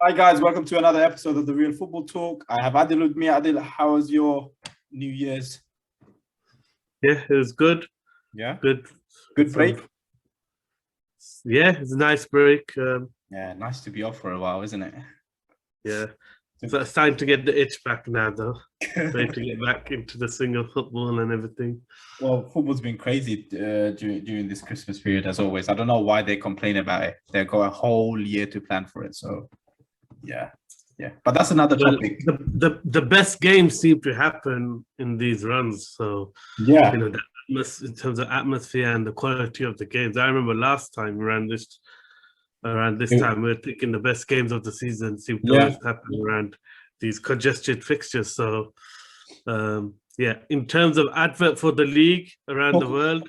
Hi guys, welcome to another episode of the Real Football Talk. I have Adil with me. Adil, how was your New Year's? Yeah, it was good. Yeah, Good. good Some, break. yeah, it's a nice break. Yeah, nice to be off for a while, isn't it? Yeah, so it's time to get the itch back now, though. Ready to get back into the swing of football and everything. Well, football's been crazy during this Christmas period, as always. I don't know why they complain about it. They've got a whole year to plan for it. So, yeah, yeah. But that's another Well, topic. the best games seem to happen in these runs. So, Yeah, in terms of atmosphere and the quality of the games. I remember last time around this time, we are thinking the best games of the season seem to yeah. always happen around these congested fixtures. So, yeah, in terms of advert for the league around the world,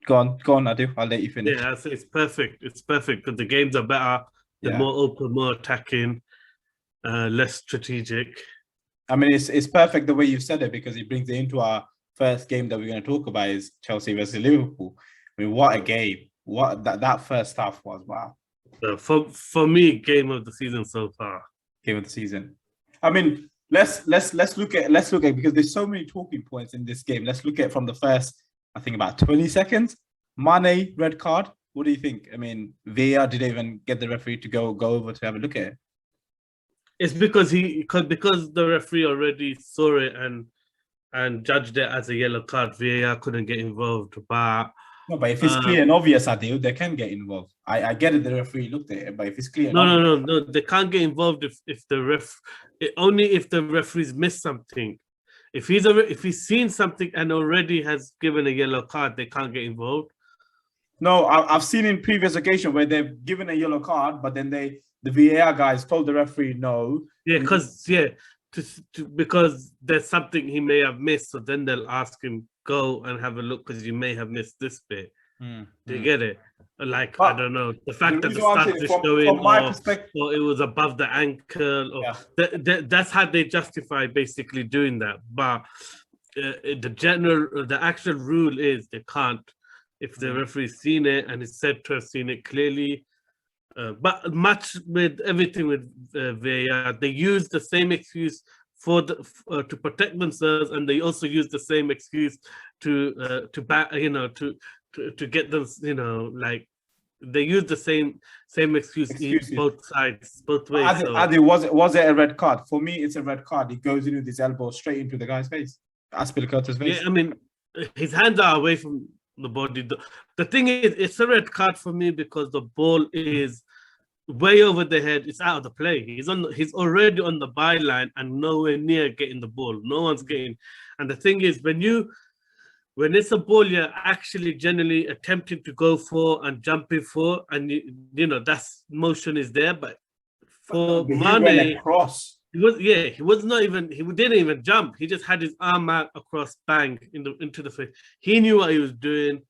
Go on, Adil. I'll let you finish. yeah, I say it's perfect. It's perfect because the games are better, they're Yeah. more open, more attacking, less strategic. I mean, it's perfect the way you said it because it brings it into our first game that we're going to talk about is Chelsea versus Liverpool. I mean, what a game! What that first half was! Wow, For me, game of the season so far. game of the season. I mean, let's look at because there's so many talking points in this game. Let's look at from the first, I think about 20 seconds. Mane red card. What do you think? I mean, VAR didn't even get the referee to go over to have a look at it. It's because because the referee already saw it and judged it as a yellow card. VAR couldn't get involved, but No, but if it's clear and obvious, Adil, they can get involved. I get it. The referee looked at it, but if it's clear and obvious, no, they can't get involved if the only if the referee's missed something. If he's seen something and already has given a yellow card, they can't get involved. no, I've seen in previous occasion where they've given a yellow card, but then the VAR guys told the referee no. Yeah, because there's something he may have missed, so then they'll ask him go and have a look because you may have missed this bit. Do you get it? Like, I don't know, the fact that the studs are showing or it was above the ankle, or that's how they justify basically doing that. But the actual rule is they can't if the referee's seen it and is said to have seen it clearly. But much with everything with VAR, they use the same excuse for to protect themselves, and they also use the same excuse to get them, like they use the same excuse in both sides, both ways. Adi, was it a red card? For me, it's a red card. He goes in with his elbow straight into the guy's face, Aspilicueta's face. Yeah, I mean, his hands are away from the body. The thing is, it's a red card for me because the ball is way over the head. It's out of the play. He's already on the byline and nowhere near getting the ball. No one's getting. And the thing is, when it's a ball you're actually generally attempting to go for and jumping for, and that's motion is there. But for Mane, he didn't even jump. He just had his arm out across, bang into the face. He knew what he was doing.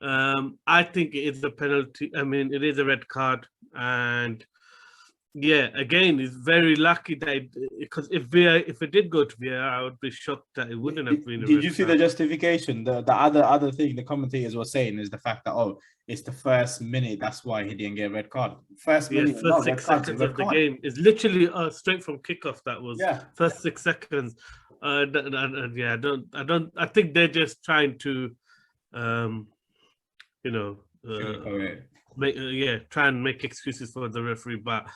I think it is a penalty. I mean, it is a red card, and yeah, again, he's very lucky that because if it did go to VAR, I would be shocked that it wouldn't have been. Did you see the justification? The other thing the commentators were saying is the fact that it's the first minute, that's why he didn't get a red card. First 6 seconds of the game is literally straight from kickoff. That was first 6 seconds. I think they're just trying to, try and make excuses for the referee, but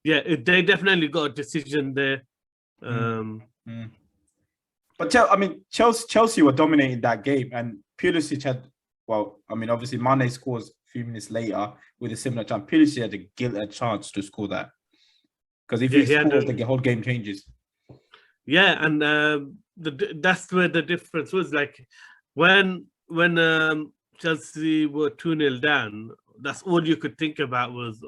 they definitely got a decision there. But Chelsea were dominating that game, and Pulisic had, obviously Mane scores a few minutes later with a similar chance. Pulisic had a chance to score that because if he scores, the whole game changes. Yeah, and that's where the difference was. Like when Chelsea were 2-0 down, that's all you could think about was,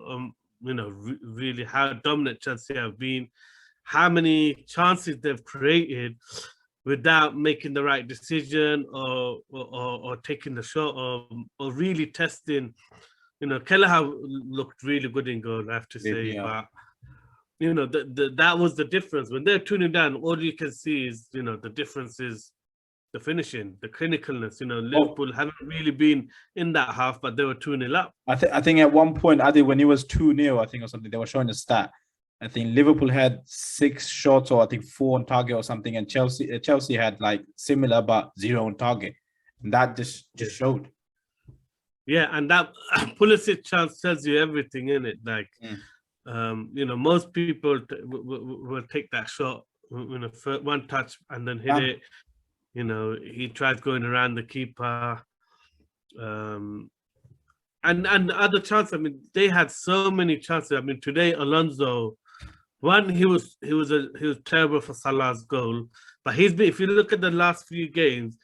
really how dominant Chelsea have been, how many chances they've created without making the right decision or taking the shot or really testing. Kelleher looked really good in goal, I have to say, but that was the difference. When they're 2-0 down, all you can see is, the difference is the finishing, the clinicalness. Liverpool haven't really been in that half, but they were 2-0 up. I think at one point, I think when it was 2-0, I think or something, they were showing a stat. I think Liverpool had 6 shots, or I think 4 on target or something, and Chelsea had like similar but 0 on target, and that just showed. Yeah, and that Pulisic chance tells you everything in it. Like, most people will take that shot, one touch and then hit it. He tried going around the keeper. And other chances. I mean, they had so many chances. I mean, today Alonso, he was terrible for Salah's goal, but if you look at the last few games,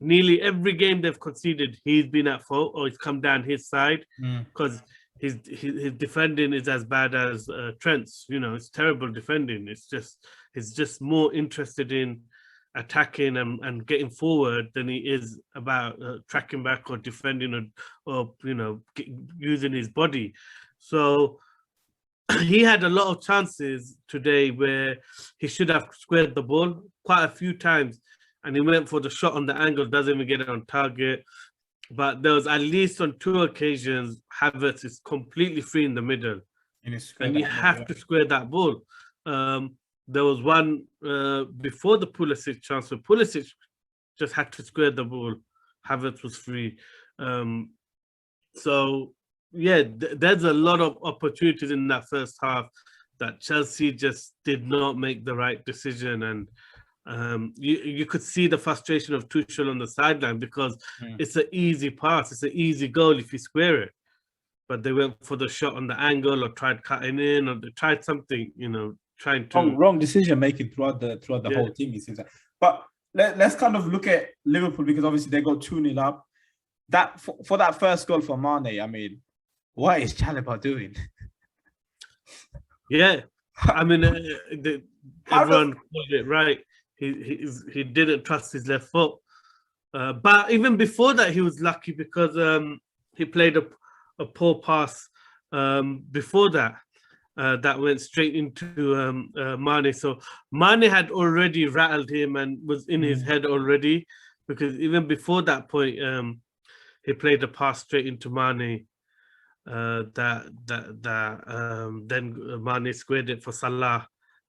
nearly every game they've conceded, he's been at fault or he's come down his side because his defending is as bad as Trent's. It's terrible defending. He's just more interested in attacking and getting forward than he is about tracking back or defending or using his body. So he had a lot of chances today where he should have squared the ball quite a few times, and he went for the shot on the angle, doesn't even get it on target. But there was at least on 2 occasions, Havertz is completely free in the middle, and you have to square that ball. There was one before the Pulisic chance where Pulisic just had to square the ball. Havertz was free. There's a lot of opportunities in that first half that Chelsea just did not make the right decision. And you could see the frustration of Tuchel on the sideline because it's an easy pass. It's an easy goal if you square it. But they went for the shot on the angle or tried cutting in or they tried something, trying to wrong decision making throughout the whole team, it seems like. But let's kind of look at Liverpool because obviously they got 2-0 up. That for that first goal for Mane, I mean, what is Chalobah doing? Yeah, I mean, everyone called it right. He didn't trust his left foot, but even before that, he was lucky because he played a poor pass before that. That went straight into Mane. So Mane had already rattled him and was in his head already, because even before that point, he played a pass straight into Mane. Then Mane squared it for Salah,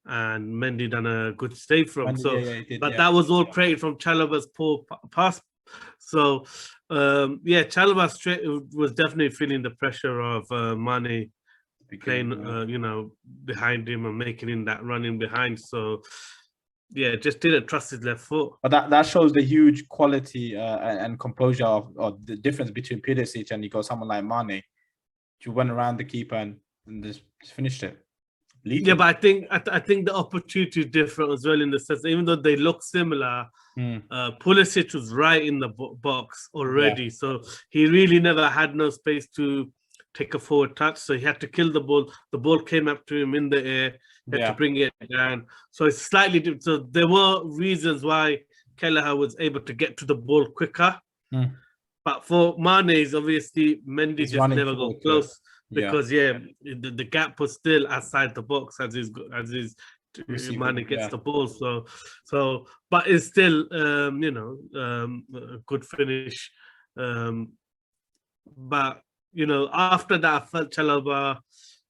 and Mendy done a good save from. That was all created from Chalobah's poor pass. So Chalobah was definitely feeling the pressure of Mane playing, behind him and making him that running behind. So, just didn't trust his left foot. But that shows the huge quality and composure of the difference between Pulisic and you got someone like Mane. You went around the keeper and just finished it. Yeah, but I think the opportunity is different as well in the sense that even though they look similar, Pulisic was right in the box already, so he really never had no space to take a forward touch. So he had to kill the ball. The ball came up to him in the air. He had to bring it down. So it's slightly different. So there were reasons why Kelleher was able to get to the ball quicker. But for Mane's, obviously, Mendy just never got close because the gap was still outside the box as Mane gets the ball. So but it's still a good finish. But after that, I felt Chalobah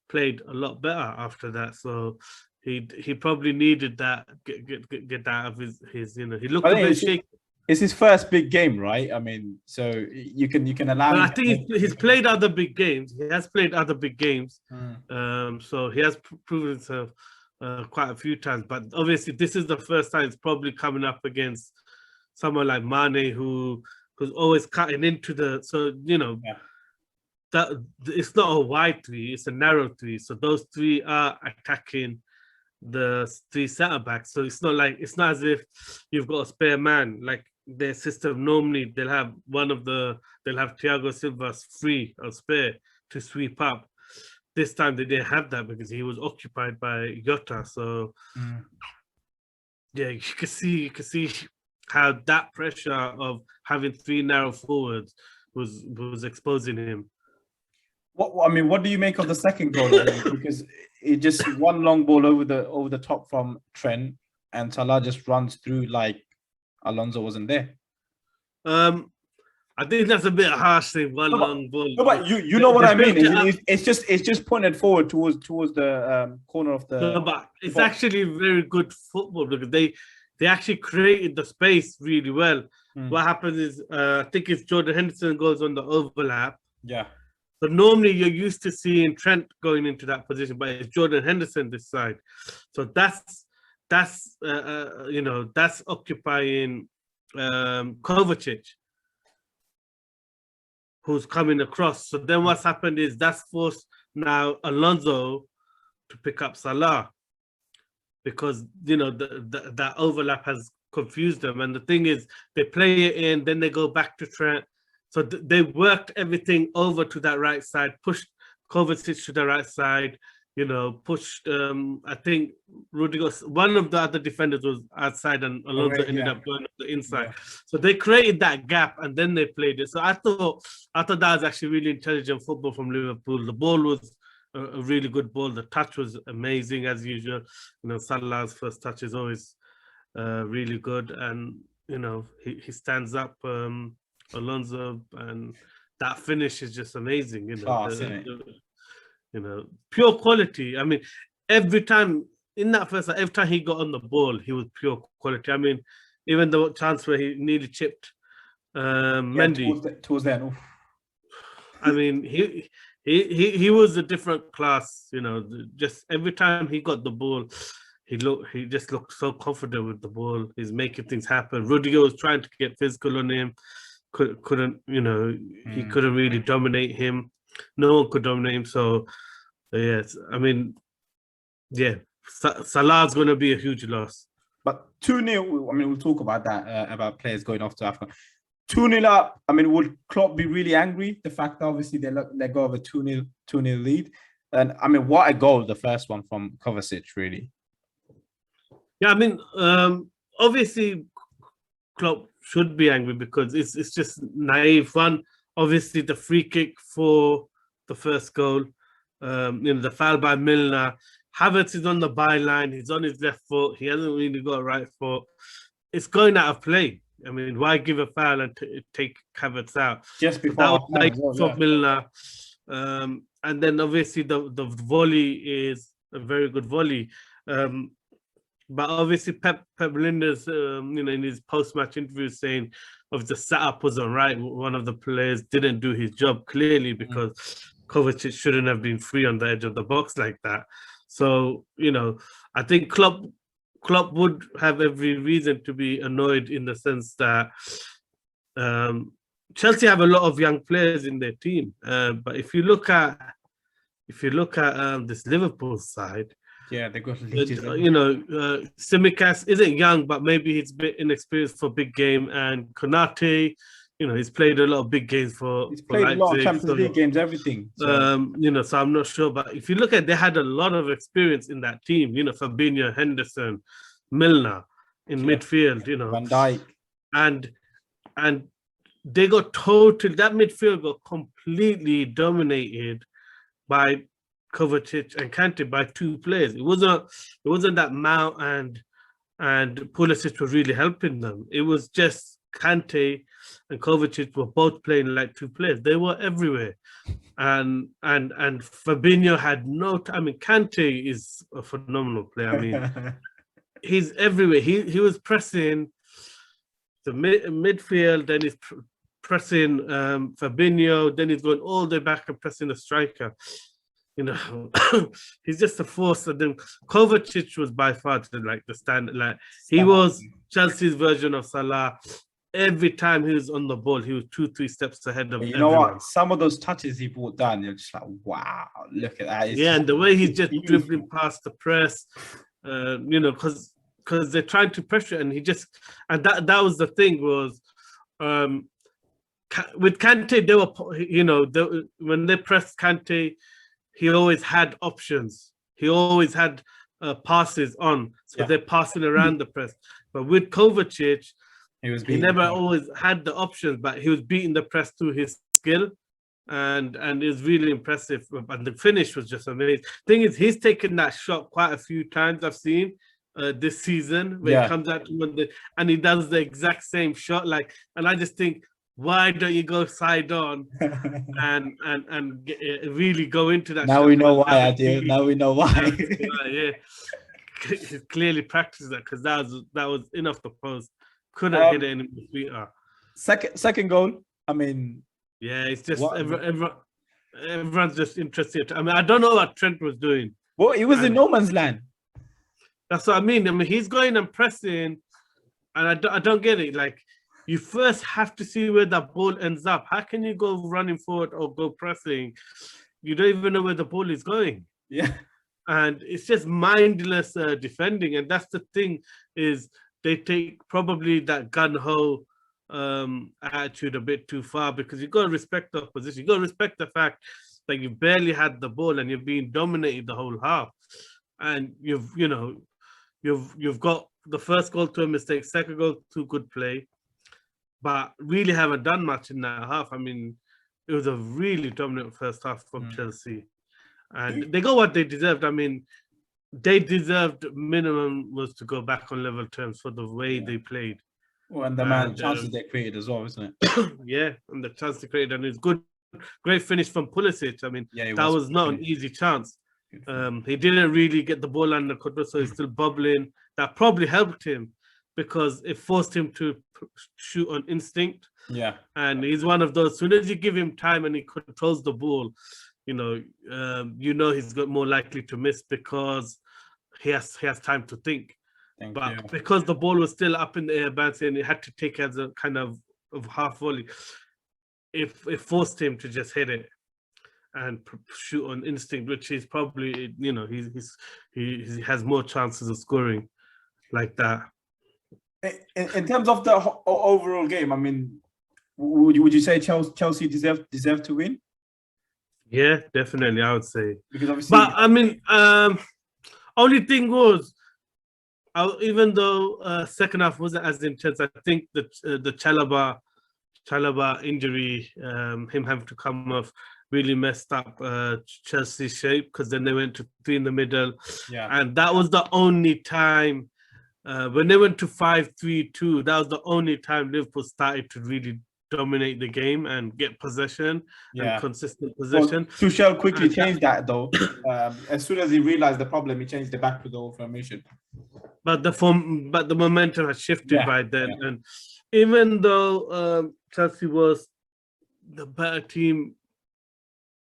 played a lot better after that. So he probably needed that get out of his he looked a bit shaky. It's his first big game, right? I mean, so you can allow. Well, I think he's played other big games. He has played other big games. So he has proven himself quite a few times. But obviously, this is the first time it's probably coming up against someone like Mane, who's always cutting into the. So that it's not a wide three; it's a narrow three. So those three are attacking the 3 centre backs. So it's not as if you've got a spare man. Like their system normally, they'll have Thiago Silva free or spare to sweep up. This time they didn't have that because he was occupied by Jota. So you can see how that pressure of having 3 narrow forwards was exposing him. What do you make of the second goal? Because it just one long ball over the top from Trent, and Salah just runs through like Alonso wasn't there. I think that's a bit harsh saying one No, long ball. No, but you know what I mean. built it up. It's just pointed forward towards the corner of the. No, but it's box. actually very good football because they actually created the space really well. What happens is I think it's Jordan Henderson goes on the overlap. Yeah. So normally you're used to seeing Trent going into that position, but it's Jordan Henderson this side. So that's that's occupying Kovacic, who's coming across. So then what's happened is that's forced now Alonso to pick up Salah, because that overlap has confused them. And the thing is, they play it in, then they go back to Trent. So they worked everything over to that right side, pushed Kovacic to the right side, pushed, I think Rudiger, one of the other defenders was outside and Alonso ended up going up the inside. Yeah. So they created that gap and then they played it. So I thought that was actually really intelligent football from Liverpool. The ball was a really good ball. The touch was amazing as usual. Salah's first touch is always really good. And, he stands up Alonso, and that finish is just amazing. Pure quality. I mean, every time in that first, every time he got on the ball, he was pure quality. I mean, even the chance where he nearly chipped Mendy towards the end. I mean, he was a different class. Just every time he got the ball, he just looked so confident with the ball. He's making things happen. Rudiger was trying to get physical on him. Couldn't he couldn't really dominate him. No one could dominate him. So yes, I mean, Salah's going to be a huge loss. But 2-0, I mean, we'll talk about that, about players going off to AFCON. 2-0 up, I mean, would Klopp be really angry? The fact that obviously they let go of a 2-0 lead. And I mean, what a goal, the first one from Kovacic, really. Yeah, I mean, obviously Klopp should be angry because it's just naive. One, obviously the free kick for the first goal, the foul by Milner. Havertz is on the byline. He's on his left foot. He hasn't really got a right foot. It's going out of play. I mean, why give a foul and take Havertz out? Just before that was nice from Milner. And then obviously the volley is a very good volley. But obviously Pep Linders, in his post-match interview saying of the setup wasn't right. One of the players didn't do his job clearly because Kovacic shouldn't have been free on the edge of the box like that. So, I think Klopp would have every reason to be annoyed in the sense that Chelsea have a lot of young players in their team. But if you look at this Liverpool side, yeah, they got Tsimikas isn't young, but maybe he's a bit inexperienced for big game. And Konate, he's played a lot of big games for. He's played Leipzig, a lot of Champions League games, everything. So. So I'm not sure. But if you look at, they had a lot of experience in that team. Fabinho, Henderson, Milner in midfield. Van Dijk, and they got that midfield got completely dominated by Kovacic and Kante, by two players. It wasn't that Mount and Pulisic were really helping them. It was just Kante and Kovacic were both playing like two players. They were everywhere, and Fabinho had no. I mean, Kante is a phenomenal player. I mean, he's everywhere. He was pressing the midfield, then he's pressing Fabinho, then he's going all the way back and pressing the striker. He's just a force. And then Kovacic was by far the standard. He was Chelsea's version of Salah. Every time he was on the ball, he was 2-3 steps ahead of everyone. Know what? Some of those touches he brought down, you're just like, wow, look at that. And the way he's just dribbling past the press, because they're trying to pressure, and that was the thing was, with Kante, they were, when they pressed Kante, he always had options. He always had passes on, so they're passing around the press. But with Kovacic, he never always had the options, but he was beating the press through his skill, and it was really impressive. And the finish was just amazing. Thing is, he's taken that shot quite a few times I've seen, this season, where Yeah. it comes out to one and he does the exact same shot. Like, and I just think, why don't you go side on and really go into that? Now shot? we know Because why, Adil. Now we know why. yeah, he clearly practiced that, because that was in off the post. Couldn't hit it any sweeter. Second goal. I mean, yeah, it's just everyone's just interested. I mean, I don't know what Trent was doing. Well, it was in no man's land. That's what I mean. I mean, he's going and pressing, and I don't get it. Like, you first have to see where the ball ends up. How can you go running forward or go pressing? You don't even know where the ball is going. Yeah. And it's just mindless defending. And that's the thing, is they take probably that gun-ho attitude a bit too far, because you've got to respect the opposition. You've got to respect the fact that you barely had the ball and you're being dominated the whole half. And you've got the first goal to a mistake, second goal to good play, but really haven't done much in that half. I mean, it was a really dominant first half from Chelsea. And they got what they deserved. I mean, they deserved minimum was to go back on level terms for the way they played. Well, and the amount of chances they created as well, isn't it? Yeah, and the chance they created, and it's good, great finish from Pulisic. I mean, yeah, that was not an easy chance. He didn't really get the ball under control, so he's still bubbling. That probably helped him, because it forced him to shoot on instinct. Yeah, and he's one of those. As soon as you give him time and he controls the ball, he's got more likely to miss, because he has time to think. Because the ball was still up in the air, bouncing, and he had to take as a kind of half volley, it forced him to just hit it and shoot on instinct, which is probably, he has more chances of scoring like that. In terms of the overall game, I mean, would you say Chelsea deserve to win? Yeah, definitely, I would say. Because obviously, but I mean, only thing was, even though second half wasn't as intense, I think that the Chalobah injury, him having to come off, really messed up Chelsea's shape, because then they went to 3 in the middle. Yeah. And that was the only time, when they went to 5-3-2, that was the only time Liverpool started to really dominate the game and get possession and consistent possession. Well, Tuchel quickly changed that, though. As soon as he realized the problem, he changed it back to the old formation. But the momentum had shifted by then. Yeah. And even though Chelsea was the better team,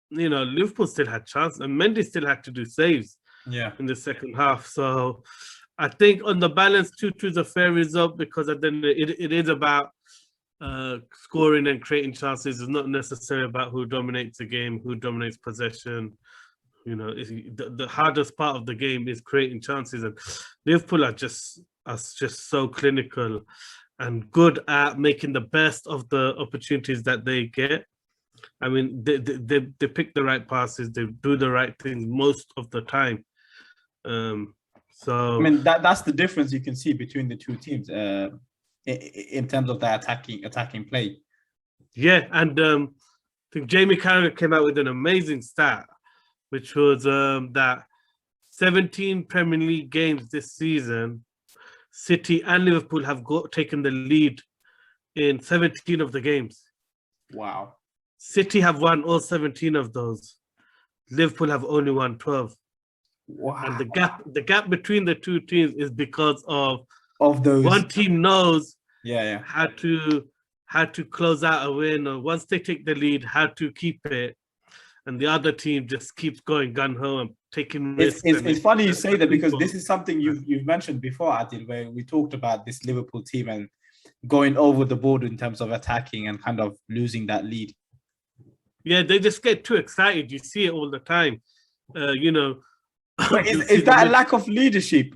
Liverpool still had chance, and Mendy still had to do saves in the second half. So I think on the balance, 2-2 is a fair result, because then it is about scoring and creating chances. It's not necessarily about who dominates the game, who dominates possession. The hardest part of the game is creating chances, and Liverpool are just so clinical and good at making the best of the opportunities that they get. I mean, they pick the right passes, they do the right things most of the time. So I mean, that's the difference you can see between the two teams in terms of the attacking play. Yeah, and I think Jamie Carragher came out with an amazing stat, which was that 17 Premier League games this season, City and Liverpool have taken the lead in 17 of the games. Wow. City have won all 17 of those. Liverpool have only won 12. Wow. And the gap between the two teams is because of those. One team knows how to close out a win, or once they take the lead, how to keep it. And the other team just keeps going gun-ho and taking risks. It's funny you say that, because this is something you've mentioned before, Adil, where we talked about this Liverpool team and going over the board in terms of attacking and kind of losing that lead. Yeah, they just get too excited. You see it all the time. But is that a lack of leadership?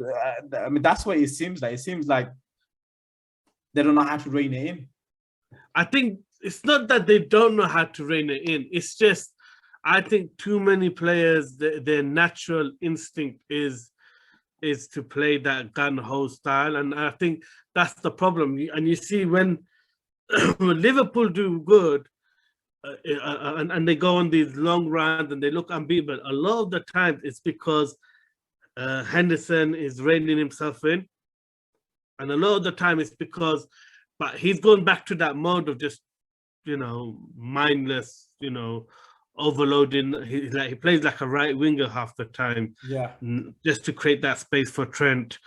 I mean, that's what it seems like. It seems like they don't know how to rein it in. I think it's not that they don't know how to rein it in. It's just, I think too many players, their natural instinct is to play that gun-ho style. And I think that's the problem. And you see when Liverpool do good, and they go on these long runs and they look unbeatable, a lot of the time it's because Henderson is reining himself in. And a lot of the time it's because, but he's going back to that mode of just, mindless, overloading. He plays like a right winger half the time. Yeah. Just to create that space for Trent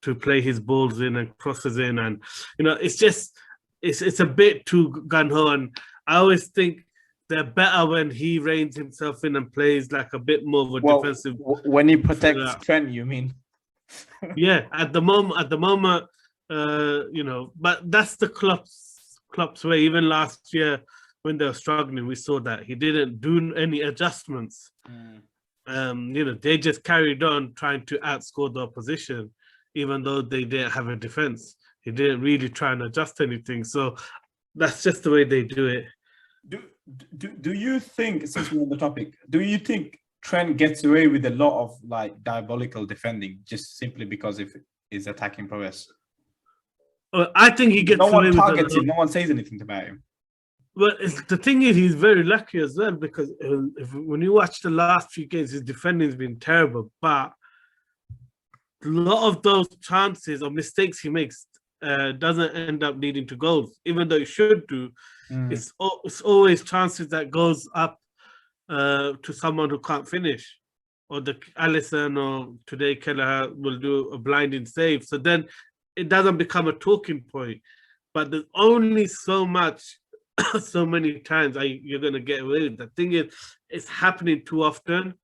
to play his balls in and crosses in. And, it's just, it's a bit too gun-ho. And I always think they're better when he reins himself in and plays like a bit more of a defensive. When he protects Trent, you mean? Yeah, at the moment, but that's the Klopp's way. Even last year when they were struggling, we saw that he didn't do any adjustments. They just carried on trying to outscore the opposition, even though they didn't have a defense. He didn't really try and adjust anything. So that's just the way they do it. Do you think, since we're on the topic, do you think Trent gets away with a lot of like diabolical defending just simply because of his attacking prowess? I think he gets no away one with targets him. No one says anything about him. Well, the thing is, he's very lucky as well because when you watch the last few games, his defending has been terrible. But a lot of those chances or mistakes he makes doesn't end up leading to goals, even though it should do. It's always chances that goes up to someone who can't finish, or the Alisson or today Kelleher will do a blinding save. So then it doesn't become a talking point. But there's only so much, so many times you're going to get away with. The thing is, it's happening too often.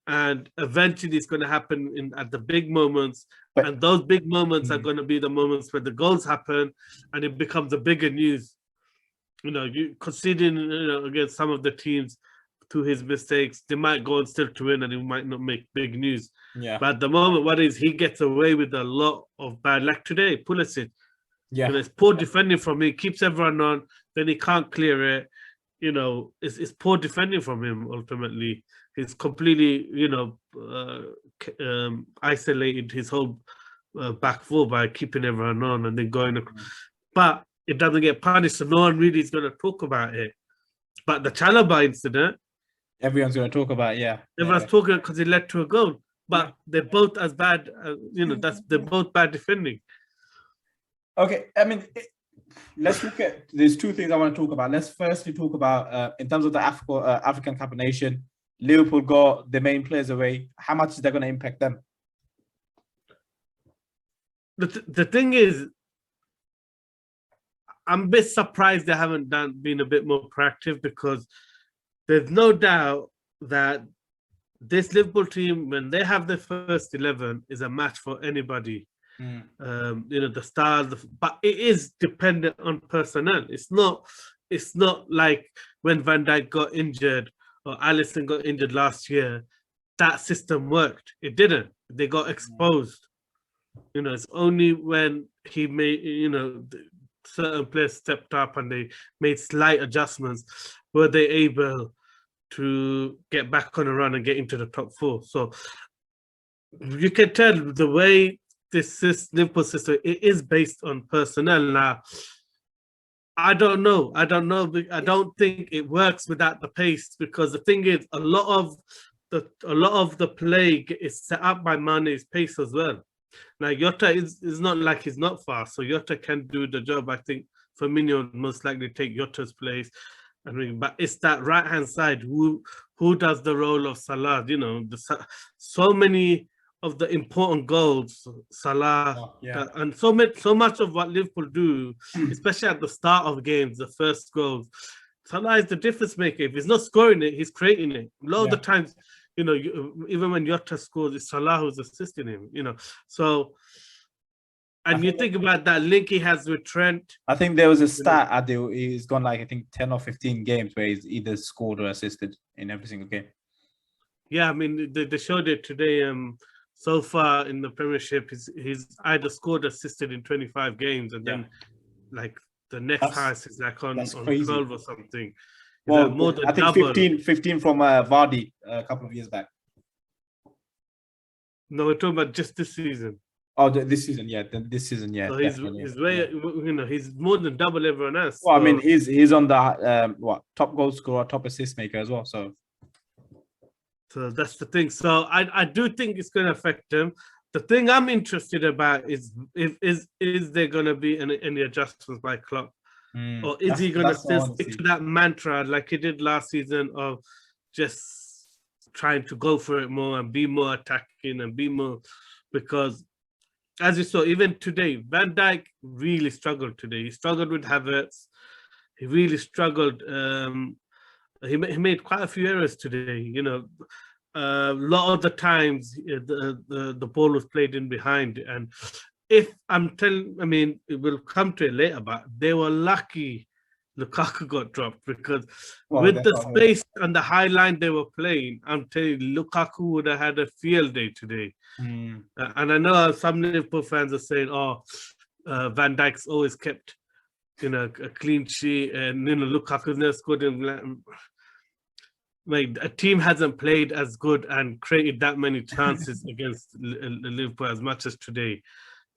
And eventually it's going to happen at the big moments. And those big moments are going to be the moments where the goals happen and it becomes a bigger news. You considering against some of the teams to his mistakes, they might go on still to win and he might not make big news. Yeah. But at the moment, he gets away with a lot of bad, like today, Pulisic. Yeah. It's poor defending from him, keeps everyone on, then he can't clear it. It's poor defending from him ultimately. He's completely, isolated his whole back four by keeping everyone on and then going. But it doesn't get punished, so no one really is going to talk about it. But the Chalobah incident, everyone's going to talk about, everyone's talking because it led to a goal. But they're both as bad, they're both bad defending. Okay, I mean, let's look at, there's two things I want to talk about. Let's firstly talk about, in terms of the African Cup of Nations, Liverpool got the main players away. How much is that going to impact them? The thing is, I'm a bit surprised they haven't been a bit more proactive because there's no doubt that this Liverpool team, when they have their first 11, is a match for anybody. The stars, but it is dependent on personnel. It's not like when Van Dijk got injured or Alisson got injured last year, that system worked. It didn't. They got exposed. It's only when he made, certain players stepped up and they made slight adjustments were they able to get back on a run and get into the top four. So you can tell the way this Liverpool system, it is based on personnel. Now, I don't know. I don't think it works without the pace because the thing is, a lot of the play is set up by Mane's pace as well. Now, Jota is not like he's not fast, so Jota can do the job. I think Firmino would most likely take Jota's place. But it's that right-hand side who does the role of Salah. So many of the important goals, Salah, and so much of what Liverpool do, especially at the start of games, the first goals, Salah is the difference maker. If he's not scoring it, he's creating it. A lot of the times, even when Jota scores, it's Salah who's assisting him. So. And you think about that link he has with Trent. I think there was a stat, he's gone like, I think 10 or 15 games where he's either scored or assisted in every single game. Yeah, I mean, they showed it today. So far in the Premiership, he's either scored or assisted in 25 games. And then, like, the next highest is like on 12 or something. Well, more than I think double. 15 from Vardy a couple of years back. No, we're talking about just this season. Oh, this season, this season, So he's way, he's more than double everyone else. Well, I mean, he's on the top goal scorer, top assist maker as well. So So that's the thing. So I do think it's going to affect him. The thing I'm interested about is is there going to be any adjustments by Klopp, or is he going to That's what I still want to stick see. to that mantra like he did last season of just trying to go for it more and be more attacking and be more, because as you saw even today, Van Dijk really struggled today. He struggled with Havertz. He really struggled. He made quite a few errors today. A lot of the times the ball was played in behind, and if I'm telling, I mean, we'll come to it later, but they were lucky Lukaku got dropped, because Well, with that's the what I mean. space and the high line they were playing, I'm telling you, Lukaku would have had a field day today. And I know some Liverpool fans are saying, "Oh, Van Dijk's always kept, a clean sheet, and Lukaku's never scored in." Like, a team hasn't played as good and created that many chances against Liverpool as much as today.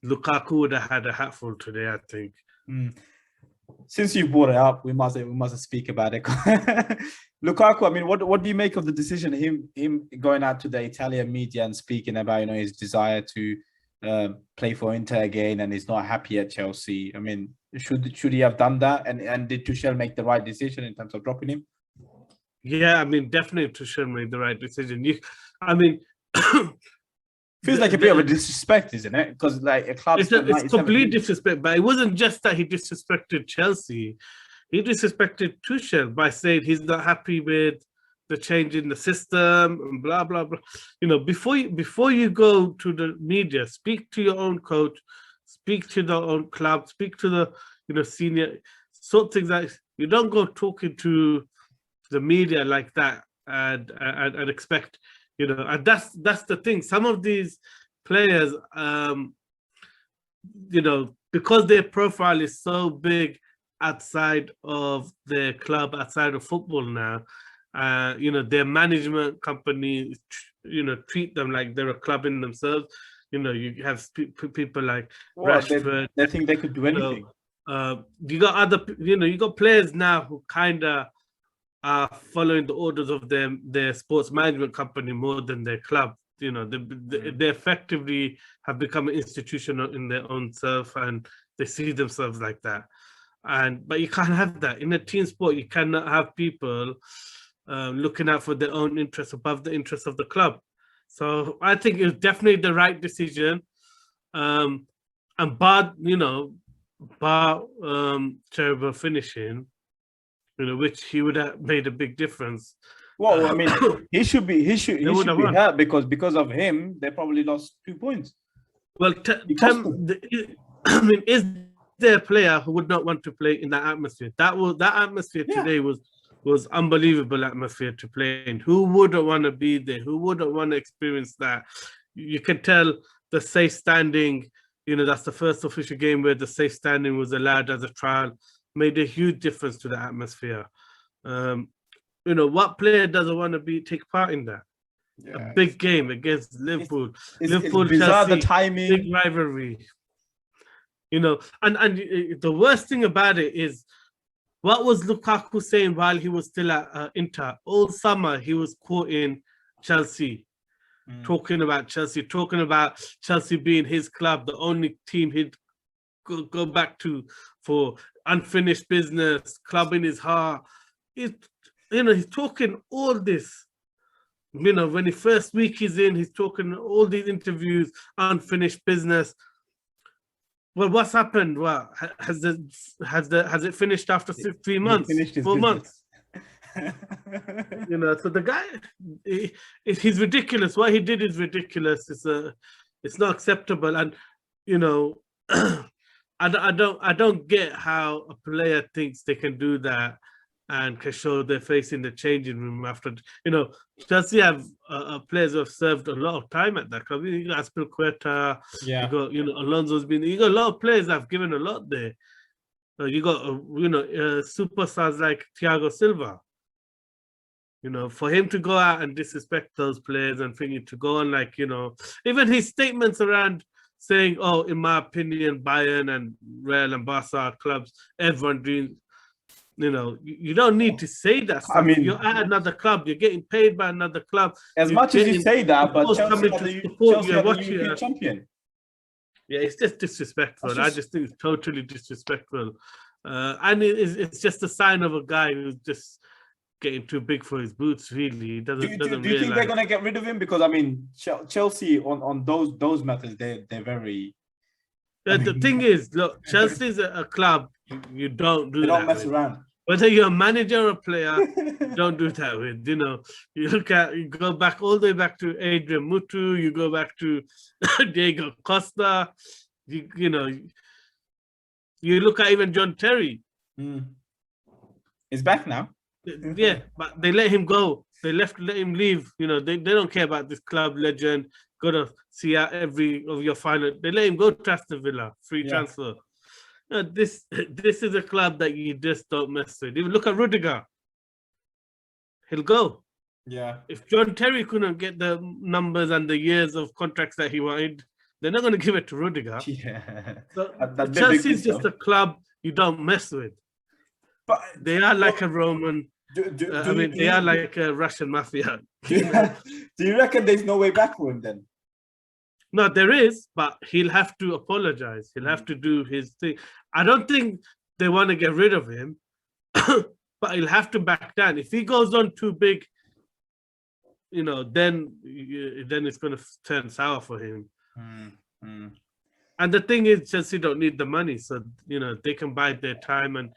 Lukaku would have had a hatful today, I think. Since you brought it up, we must speak about it. Lukaku, I mean, what do you make of the decision, him going out to the Italian media and speaking about his desire to play for Inter again, and he's not happy at Chelsea? I mean, should he have done that? And did Tuchel make the right decision in terms of dropping him? Yeah, I mean, definitely Tuchel made the right decision. Feels like a bit of a disrespect, isn't it? Because like a club, it's complete disrespect. But it wasn't just that he disrespected Chelsea; he disrespected Tuchel by saying he's not happy with the change in the system and blah blah blah. Before you go to the media, speak to your own coach, speak to the own club, speak to the senior sort of things. Like, you don't go talking to the media like that and expect, and that's the thing. Some of these players, because their profile is so big outside of their club, outside of football now, their management company, treat them like they're a club in themselves. You have people like Rashford. They think they could do anything. You got other, you got players now who kind of are following the orders of their sports management company more than their club. They effectively have become an institution in their own self, and they see themselves like that. But you can't have that in a team sport. You cannot have people looking out for their own interests above the interests of the club. So I think it's definitely the right decision. And bar terrible finishing, which he would have made a big difference. Well, I mean, he should be hurt because of him, they probably lost 2 points. Well, I mean, is there a player who would not want to play in that atmosphere? That atmosphere today was unbelievable atmosphere to play in. Who wouldn't want to be there? Who wouldn't want to experience that? You can tell the safe standing, that's the first official game where the safe standing was allowed as a trial, made a huge difference to the atmosphere. What player doesn't want to take part in that? Yeah. A big game against Liverpool. Liverpool, it's bizarre, Chelsea, the timing. Big rivalry. And the worst thing about it is, what was Lukaku saying while he was still at Inter? All summer he was quoting Chelsea, talking about Chelsea being his club, the only team he'd go back to for unfinished business, club in his heart. He's talking all this. When the first week he's in, he's talking all these interviews, unfinished business. Well, what's happened? Well, has it finished after 3 months, 4 months? So the guy, he's ridiculous. What he did is ridiculous. It's not acceptable, and I don't get how a player thinks they can do that and can show their face in the changing room after. Chelsea have players who have served a lot of time at that club. You got Aspilicueta, you got Alonso's been. You got a lot of players that have given a lot there. You got superstars like Thiago Silva. For him to go out and disrespect those players and thinking to go on like even his statements around saying, "Oh, in my opinion, Bayern and Real and Barca are clubs everyone dreams." You don't need to say that stuff. I mean, you're at another club. You're getting paid by another club. As You're much as you getting say that, but people Chelsea coming are to the support Chelsea you are and the watch you. European champion. Yeah, it's just disrespectful. That's I just think it's totally disrespectful. And it's just a sign of a guy who's just getting too big for his boots, really. He Do you think realize. they're gonna get rid of him? Because I mean, Chelsea on those methods, they're very. The thing is, look, Chelsea's a club you don't do They don't that mess with. around. Whether you're a manager or a player, don't do that with. You go back all the way back to Adrian Mutu, you go back to Diego Costa, you look at even John Terry. He's back now. Yeah, but they let him go. They let him leave. They don't care about this club legend. Got to see out every of your final. They let him go to Aston Villa, free transfer. This is a club that you just don't mess with. Even look at Rudiger. He'll go. Yeah. If John Terry couldn't get the numbers and the years of contracts that he wanted, they're not going to give it to Rudiger. Yeah. So Chelsea's just a club you don't mess with. But they are like a Roman. They are like a Russian mafia. Do you reckon there's no way back for him then? No, there is, but he'll have to apologize. He'll have to do his thing. I don't think they want to get rid of him, but he'll have to back down. If he goes on too big, then it's going to turn sour for him. And the thing is, Chelsea don't need the money, so they can bide their time. And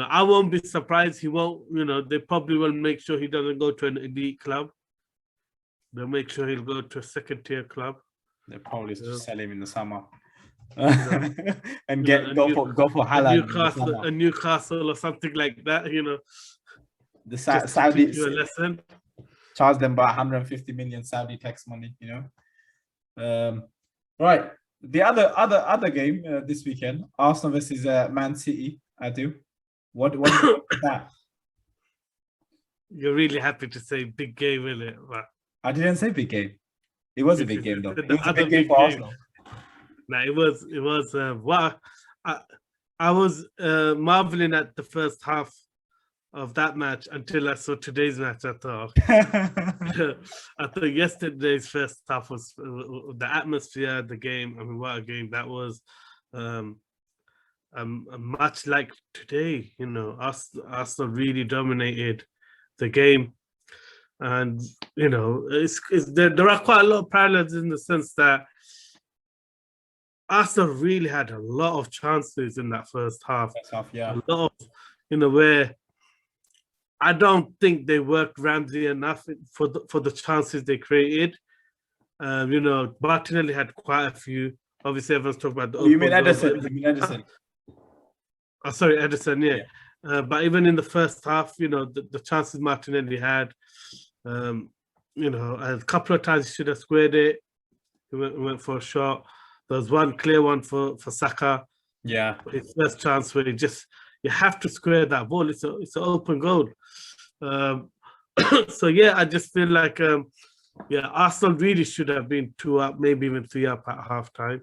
I won't be surprised he won't. They probably will make sure he doesn't go to an elite club. They'll make sure he'll go to a second-tier club. They'll probably just sell him in the summer. And go for Haaland. A Newcastle or something like that, The Saudi a lesson. Charge them by 150 million Saudi tax money, Right. The other game this weekend, Arsenal versus Man City. I do. What is that? You're really happy to say big game, isn't it? But I didn't say big game. It was a big game, though. It was a big game for Arsenal. No, it was. I was marveling at the first half of that match until I saw today's match. I thought yesterday's first half was the atmosphere, the game. I mean, what a game that was. Much like today, Arsenal really dominated the game. And there are quite a lot of parallels in the sense that Arsenal really had a lot of chances in that first half. Yeah. A lot of, where I don't think they worked Ramsey enough for the chances they created. Martinelli had quite a few. Obviously, everyone's talking about You mean Edison? Oh, sorry, Edison. Yeah. But even in the first half, the chances Martinelli had. A couple of times he should have squared it. He went for a shot. There was one clear one for Saka. Yeah. His first chance where you have to square that ball. It's an open goal. So yeah, I just feel like Arsenal really should have been 2 up, maybe even 3 up at half time.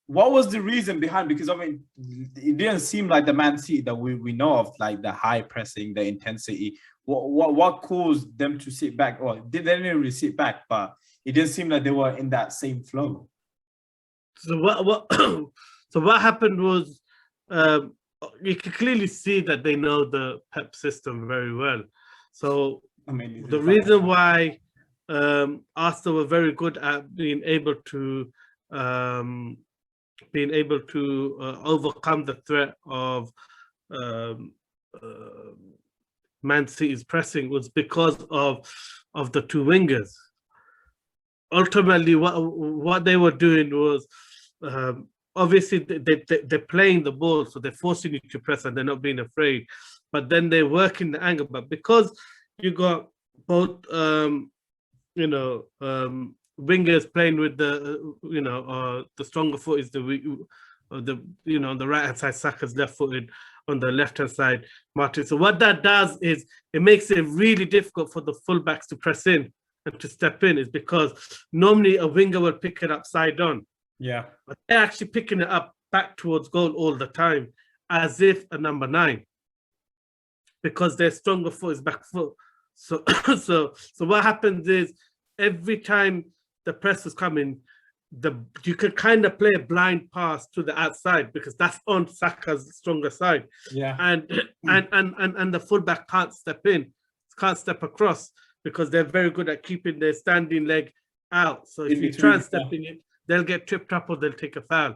What was the reason behind? Because I mean, it didn't seem like the Man City that we know of, like the high pressing, the intensity. What caused them to sit back? Or they didn't really sit back, but it didn't seem like they were in that same flow. So what happened was you could clearly see that they know the Pep system very well. So I mean, the reason why Arsenal were very good at being able to overcome the threat of Man City's pressing was because of the two wingers. Ultimately, what they were doing was obviously they're playing the ball, so they're forcing you to press and they're not being afraid. But then they're working the angle. But because you got both, wingers playing with the stronger foot is the on the right hand side, Saka's left footed, on the left hand side, Martin. So what that does is it makes it really difficult for the fullbacks to press in and to step in, is because normally a winger will pick it up side on. Yeah. But they're actually picking it up back towards goal all the time. as if a number 9 because their stronger foot is back foot. So, so what happens is every time the press was coming, you could kind of play a blind pass to the outside because that's on Saka's stronger side. Yeah. And the fullback can't step in, can't step across because they're very good at keeping their standing leg out. So if you try and step in it, they'll get tripped up or they'll take a foul.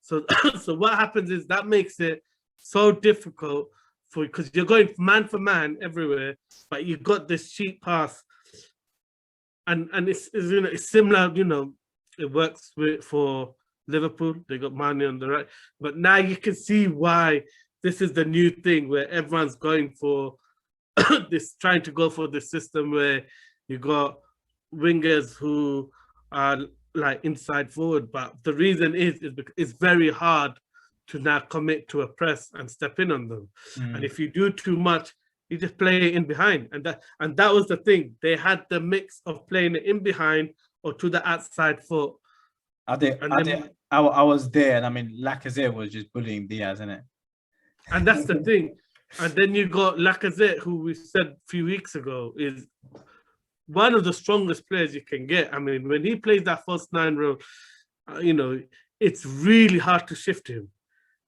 So so what happens is that makes it so difficult because you're going man for man everywhere, but you've got this cheap pass. And it's you know, it's similar, you know, it works for Liverpool. They got Mane on the right, but now you can see why this is the new thing where everyone's going for this, trying to go for this system where you got wingers who are like inside forward. But the reason is because it's very hard to now commit to a press and step in on them. And if you do too much, you just play it in behind. And that was the thing. They had the mix of playing it in behind or to the outside foot. I was there, and I mean, Lacazette was just bullying Diaz, isn't it? And that's the thing. And then you got Lacazette, who we said a few weeks ago is one of the strongest players you can get. I mean, when he plays that first 9 role, you know, it's really hard to shift him.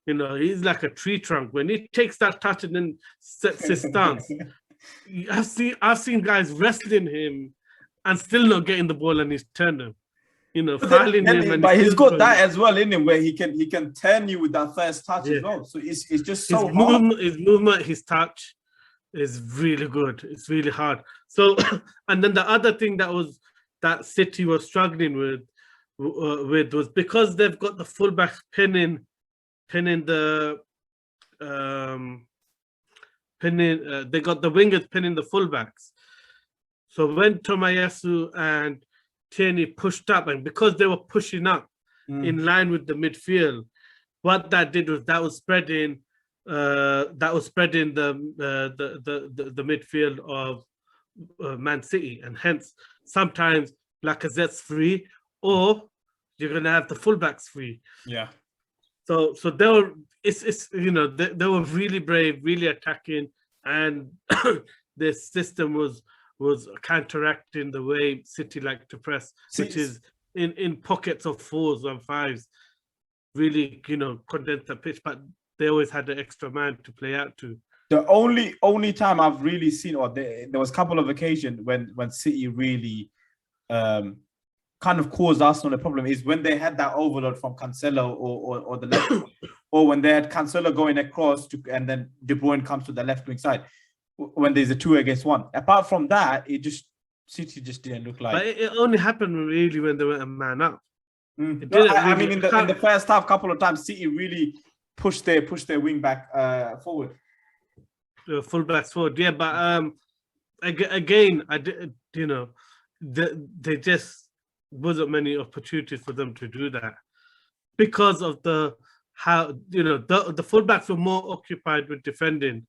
You know, he's like a tree trunk. When he takes that touch and then sets his stance, I've seen guys wrestling him and still not getting the ball, and he's turned him. You know, fouling him. But he's got that as well in him, where he can turn you with that first touch as well. So it's just so hard. His movement, his touch is really good. It's really hard. So, and then the other thing that City was struggling with was because they've got the fullback pinning the they got the wingers pinning the fullbacks. So when Tomiyasu and Tierney pushed up, and because they were pushing up in line with the midfield, what that did was that was spreading the midfield of Man City, and hence sometimes Lacazette's free, or you're gonna have the fullbacks free. Yeah. So they were, it's you know, they were really brave, really attacking, and their system was counteracting the way City like to press, which is in pockets of 4s and 5s, really, you know, condense the pitch, but they always had an extra man to play out to. The only time I've really seen, or there was a couple of occasions when City really kind of caused Arsenal a problem, is when they had that overload from Cancelo or the left, or when they had Cancelo going across and then De Bruyne comes to the left wing side, when there's a 2 against 1. Apart from that, City just didn't look like. But it only happened really when they were a man up. I mean, in the first half, couple of times, City really pushed their wing back forward. The fullbacks forward, yeah. But again, I did, you know, they just wasn't many opportunities for them to do that because of how you know the fullbacks were more occupied with defending.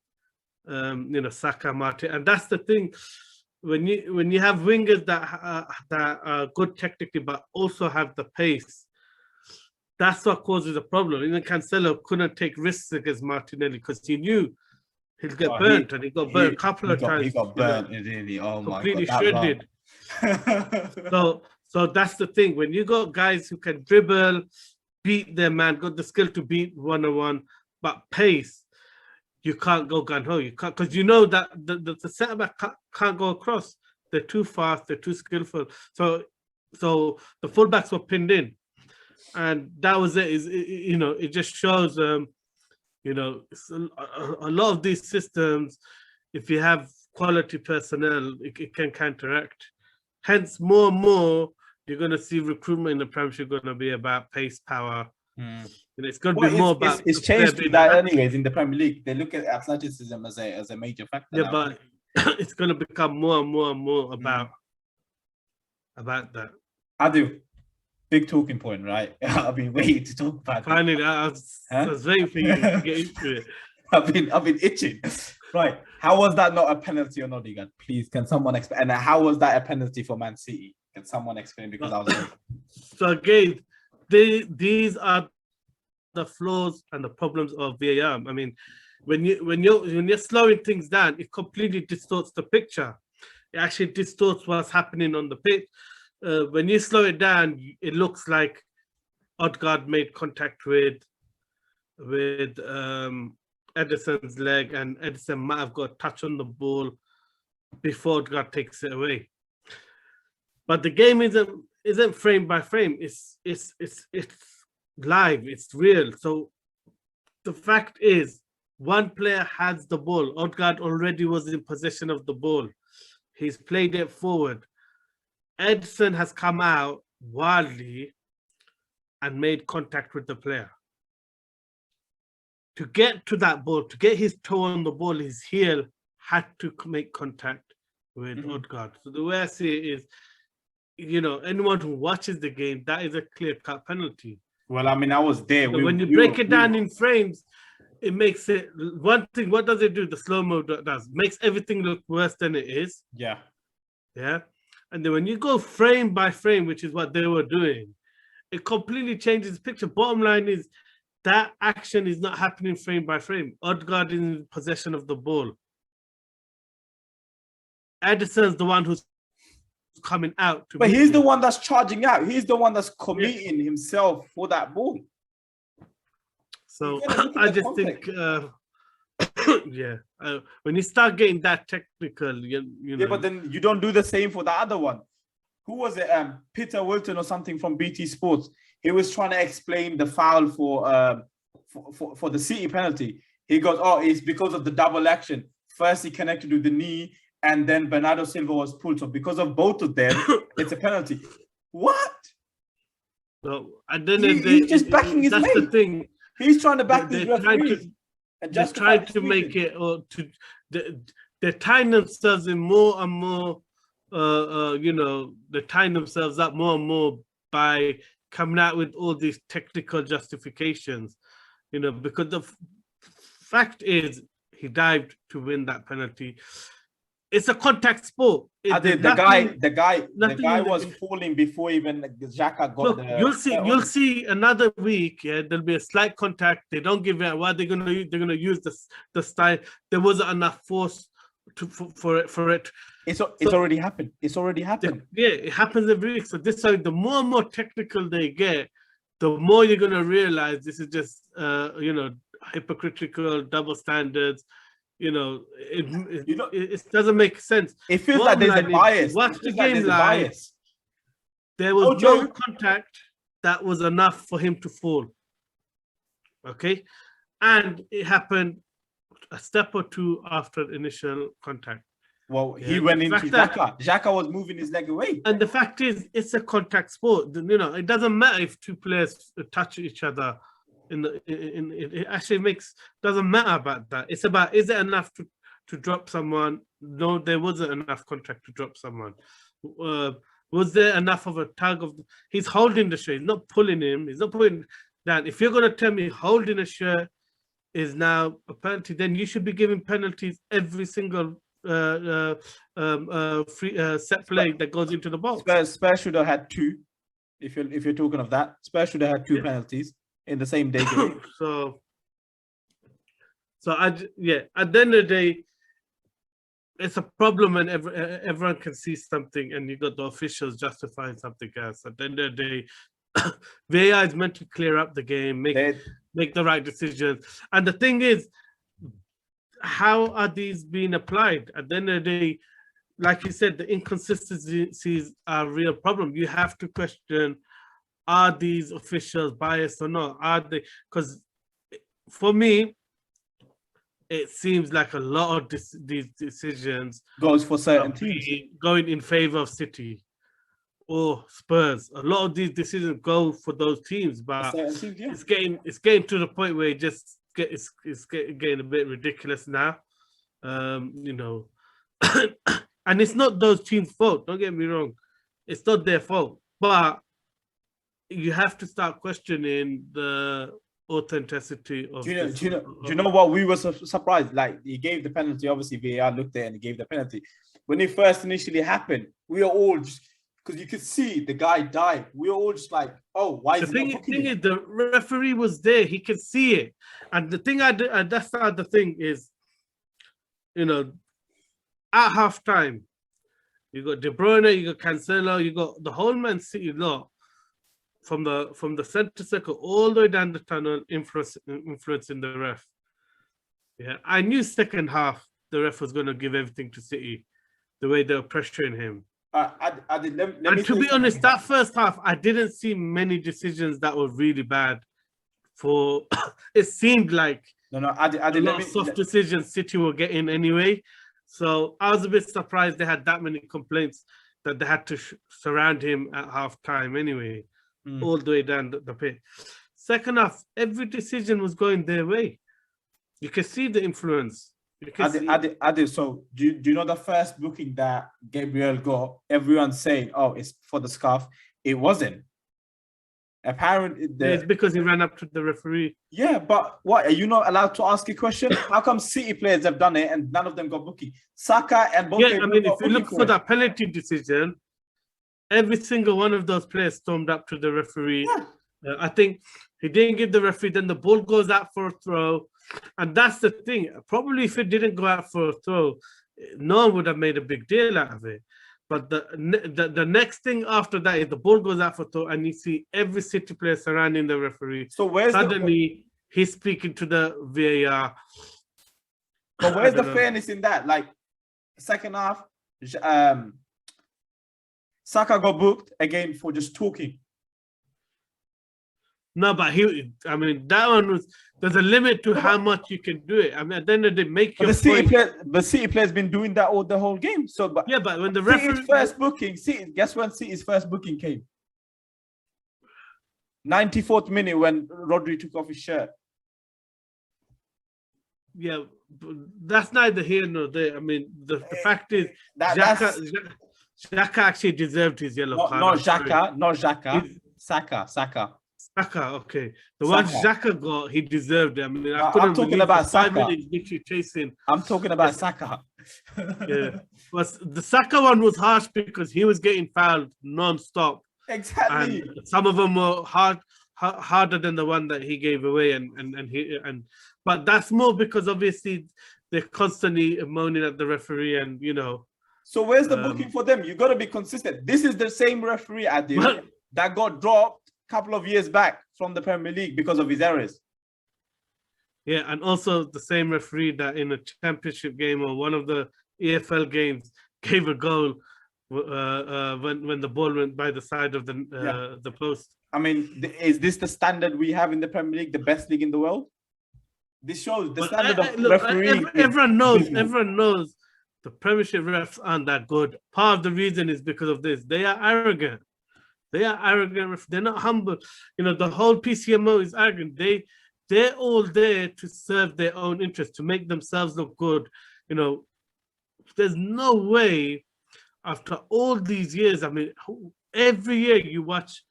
You know, Saka, Partey, and that's the thing. When you have wingers that are good technically but also have the pace, that's what causes a problem. Even Cancelo couldn't take risks against Martinelli because he knew he'll get burnt, and he got burnt a couple of times. He got burnt, really. Oh my God, completely shredded. So that's the thing. When you got guys who can dribble, beat their man, got the skill to beat 1-on-1, but pace, you can't go gun-ho. You can't, because you know that the centre-back can't go across. They're too fast, they're too skillful. So the fullbacks were pinned in. And that was it. You know, it just shows, you know, a lot of these systems, if you have quality personnel, it can counteract. Hence, more and more, you're going to see recruitment in the Premiership going to be about pace, power. And it's going to be more about. It's changed to that, anyways. In the Premier League, they look at athleticism as a major factor. Yeah, now. But it's going to become more and more and more about that. I do. Big talking point, right? I've been waiting to talk about it. Finally, I was waiting for you to get into it. I've been itching. Right. How was that not a penalty on Odegaard? Please, can someone explain? And how was that a penalty for Man City? Can someone explain? Because I was. So again, these are the flaws and the problems of VAR. I mean, when you're slowing things down, it completely distorts the picture. It actually distorts what's happening on the pitch. When you slow it down, it looks like Odegaard made contact with Edison's leg, and Edison might have got a touch on the ball before Odegaard takes it away. But the game isn't frame by frame. It's live. It's real. So the fact is, one player has the ball. Odegaard already was in possession of the ball. He's played it forward. Edison has come out wildly and made contact with the player. To get to that ball, to get his toe on the ball, his heel had to make contact with Odegaard. So the way I see it is, anyone who watches the game, that is a clear-cut penalty. Well, I mean, I was there. So when you break it down in frames, it makes it one thing. What does it do? The slow-mo does makes everything look worse than it is. Yeah. And then when you go frame by frame, which is what they were doing, it completely changes the picture. Bottom line is that action is not happening frame by frame. Odegaard is in possession of the ball. Edison's the one who's coming out. But he's the one that's charging out. He's the one that's committing himself for that ball. So I just think, when you start getting that technical, you know. Yeah, but then you don't do the same for the other one. Who was it? Peter Wilton or something from BT Sports. He was trying to explain the foul for the City penalty. He goes, "Oh, it's because of the double action. First, he connected with the knee, and then Bernardo Silva was pulled. So because of both of them, it's a penalty." What? So and then he's just backing his mate. That's the thing. He's trying to back these referees. They're trying to make it, or they're tying themselves in more and more. They're tying themselves up more and more by coming out with all these technical justifications. Because the fact is, he dived to win that penalty. It's a contact sport. The guy was falling before even Xhaka got the. You'll see another week. Yeah, there'll be a slight contact. They don't give it. What they're gonna use? They're gonna use the style. There wasn't enough force for it. It's already happened. It's already happened. Yeah, it happens every week. So the more and more technical they get, the more you're gonna realize this is just hypocritical, double standards. It doesn't make sense. It feels like there's a bias. Watch the game live. There was no contact that was enough for him to fall. Okay, and it happened a step or two after initial contact. Well, he went into Xhaka. Xhaka was moving his leg away. And the fact is, it's a contact sport. It doesn't matter if two players touch each other. It actually doesn't matter about that. It's about, is it enough to drop someone? No, there wasn't enough contact to drop someone. Was there enough of a tug of? He's holding the shirt. He's not pulling him. He's not putting down. If you're gonna tell me holding a shirt is now a penalty, then you should be giving penalties every single free set play that goes into the box. Spurs should have had two. If you're talking of that, Spurs should have had two penalties in the same day game. So at the end of the day, it's a problem when everyone can see something and you got the officials justifying something else. At the end of the day, VAR is meant to clear up the game, make the right decisions. And the thing is, how are these being applied? At the end of the day, like you said, the inconsistencies are a real problem. You have to question, are these officials biased or not? Are they? Because for me, it seems like a lot of these decisions goes for certain teams going in favor of City or Spurs. A lot of these decisions go for those teams, but it's getting to the point where it's getting a bit ridiculous now. And it's not those teams' fault. Don't get me wrong; it's not their fault, but you have to start questioning the authenticity of. Do you know what? We were surprised. Like, he gave the penalty. Obviously, VAR looked at it and he gave the penalty. When it first initially happened, we were all just, because you could see the guy died. We were all just like, oh, why is The he not booking thing it? is, the referee was there. He could see it. And the thing that's the other thing is, you know, at halftime, you got De Bruyne, you got Cancelo, you got the whole Man City lot from the center circle all the way down the tunnel, influencing the ref. Yeah, I knew second half the ref was going to give everything to City, the way they were pressuring him. Let me And to say be honest, something. that first half, I didn't see many decisions that were really bad. For it seemed like No, a lot of soft decisions City were getting anyway. So I was a bit surprised they had that many complaints that they had to surround him at halftime anyway, all the way down the pitch. Second half, every decision was going their way. You can see the influence. So do you know the first booking that Gabriel got? Everyone saying, "Oh, it's for the scarf." It wasn't. Apparently, it's because he ran up to the referee. Yeah, but what, are you not allowed to ask a question? How come City players have done it and none of them got booking? Saka and Bonke. Yeah, I mean, if you look for that penalty decision, every single one of those players stormed up to the referee. Yeah. I think he didn't give the referee. Then the ball goes out for a throw. And that's the thing. Probably if it didn't go out for a throw, no one would have made a big deal out of it. But the next thing after that is the ball goes out for a throw, and you see every City player surrounding the referee. So where's suddenly he's speaking to the VAR. But where's the fairness in that? Like second half, Saka got booked again for just talking. No, but that one was. There's a limit to how much you can do it. I mean, at the end of the day, make your point. The City player's been doing that all the whole game. So, but when the referee first booking, guess when City's first booking came? 94th minute when Rodri took off his shirt. Yeah, that's neither here nor there. I mean, the fact is, Xhaka actually deserved his yellow card. Not Xhaka. Saka. Saka, okay. The one Xhaka got, he deserved it. I mean, I'm talking about Saka. 5 minutes literally chasing. I'm talking about Saka. Yeah, but the Saka one was harsh because he was getting fouled non-stop. Exactly. And some of them were harder than the one that he gave away, but that's more because obviously they're constantly moaning at the referee, and you know. So where's the booking for them? You got to be consistent. This is the same referee that got dropped couple of years back from the Premier League because of his errors. Yeah, and also the same referee that in a championship game or one of the EFL games gave a goal when the ball went by the side of the post. I mean, is this the standard we have in the Premier League, the best league in the world? This shows the standard of refereeing. Everyone knows the Premiership refs aren't that good. Part of the reason is because of this. They are arrogant. They're not humble. You know, the whole PCMO is arrogant. They're all there to serve their own interest, to make themselves look good. You know, there's no way after all these years. I mean, every year you watch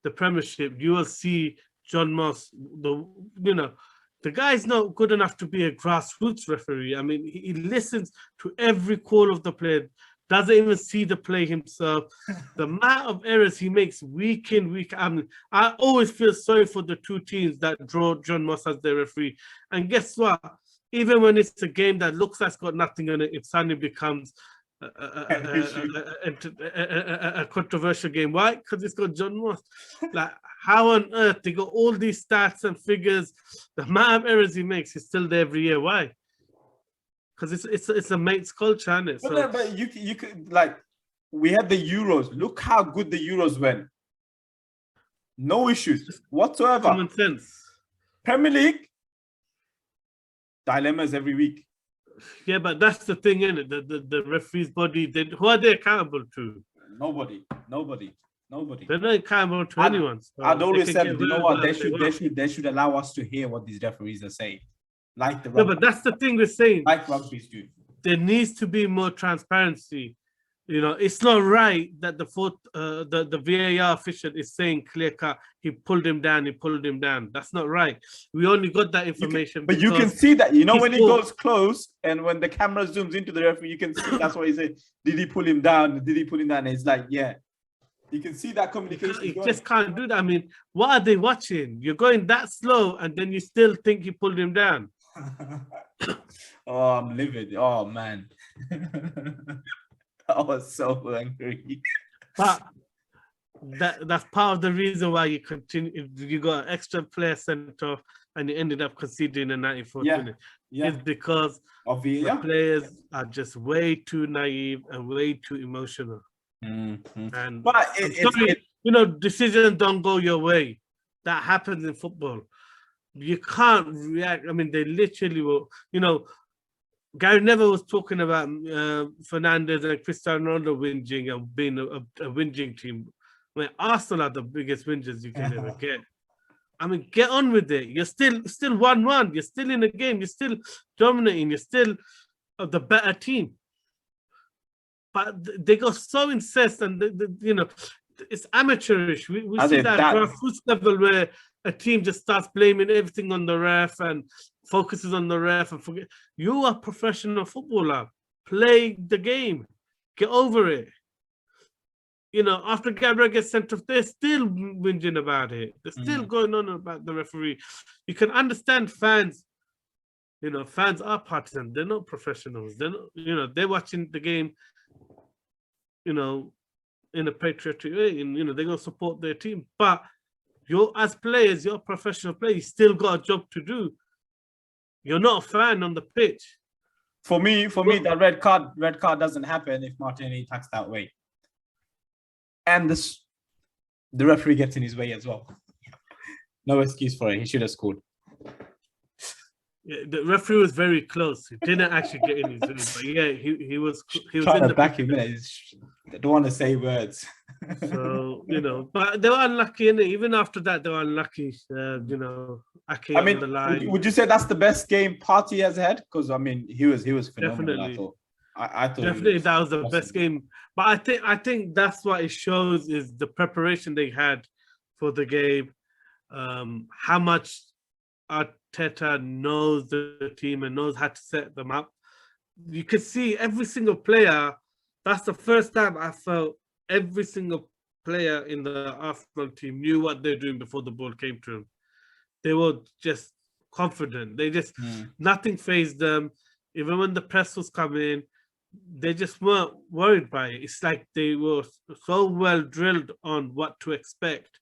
the Premiership, you will see John Moss. The guy's not good enough to be a grassroots referee. I mean, he listens to every call of the player. Doesn't even see the play himself. The amount of errors he makes week in, week out. I mean, I always feel sorry for the two teams that draw John Moss as their referee. And guess what? Even when it's a game that looks like it's got nothing on it, it suddenly becomes a controversial game. Why? Because it's got John Moss. Like, how on earth they got all these stats and figures? The amount of errors he makes is still there every year. Why? Because it's a mate's culture, isn't it? But you could, like, we had the Euros. Look how good the Euros went. No issues whatsoever. Common sense. Premier League, dilemmas every week. Yeah, but that's the thing, isn't it? The referee's body, who are they accountable to? Nobody. They're not accountable to anyone. So I'd always said, you know what? They should allow us to hear what these referees are saying. Like the but that's the thing we're saying. Like rugby's do. There needs to be more transparency. You know, it's not right that the VAR official is saying clear cut, he pulled him down. That's not right. We only got that information. But you can see that, you know, when he goes close and when the camera zooms into the referee, you can see that's what he said. Did he pull him down? It's like, yeah. You can see that communication. You just can't do that. I mean, what are they watching? You're going that slow, and then you still think you pulled him down. Oh, I'm livid. Oh man, I was so angry. But that's part of the reason why you continue. You got an extra player sent off, and you ended up conceding a 94th minute. It's because the players are just way too naive and way too emotional. Mm-hmm. And but you know, decisions don't go your way. That happens in football. You can't react. I mean, they literally will. You know, Gary Neville was talking about Fernandes and Cristiano Ronaldo whinging and being a whinging team. I mean, Arsenal are the biggest whingers you can ever get. I mean, get on with it. You're still 1-1. You're still in the game. You're still dominating. You're still the better team. But they got so incensed, and you know, it's amateurish. We see that grassroots level where a team just starts blaming everything on the ref and focuses on the ref and forget. You are a professional footballer. Play the game. Get over it. You know, after Gabriel gets sent off, they're still whinging about it. They're still going on about the referee. You can understand fans. You know, fans are partisan. They're not professionals. They're not, you know, they're watching the game, you know, in a patriotic way, and you know, they're gonna support their team. But you're, as players, you're a professional player, you still got a job to do. You're not a fan on the pitch. For me, that red card doesn't happen if Martinelli attacks that way. And the referee gets in his way as well. No excuse for it. He should have scored. Yeah, the referee was very close. He didn't actually get in his way, but yeah, he was trying to back him in. I don't want to say words. So, you know, but they were unlucky, innit? Even after that, they were unlucky. You know, Ake I mean, on the line. Would you say that's the best game Partey has had? Because I mean, he was phenomenal. Definitely. I thought definitely that was the best game. But I think that's what it shows is the preparation they had for the game, how much Arteta knows the team and knows how to set them up. You could see every single player. That's the first time I felt every single player in the Arsenal team knew what they're doing before the ball came to them. They were just confident. They just nothing fazed them. Even when the press was coming, they just weren't worried by it. It's like they were so well drilled on what to expect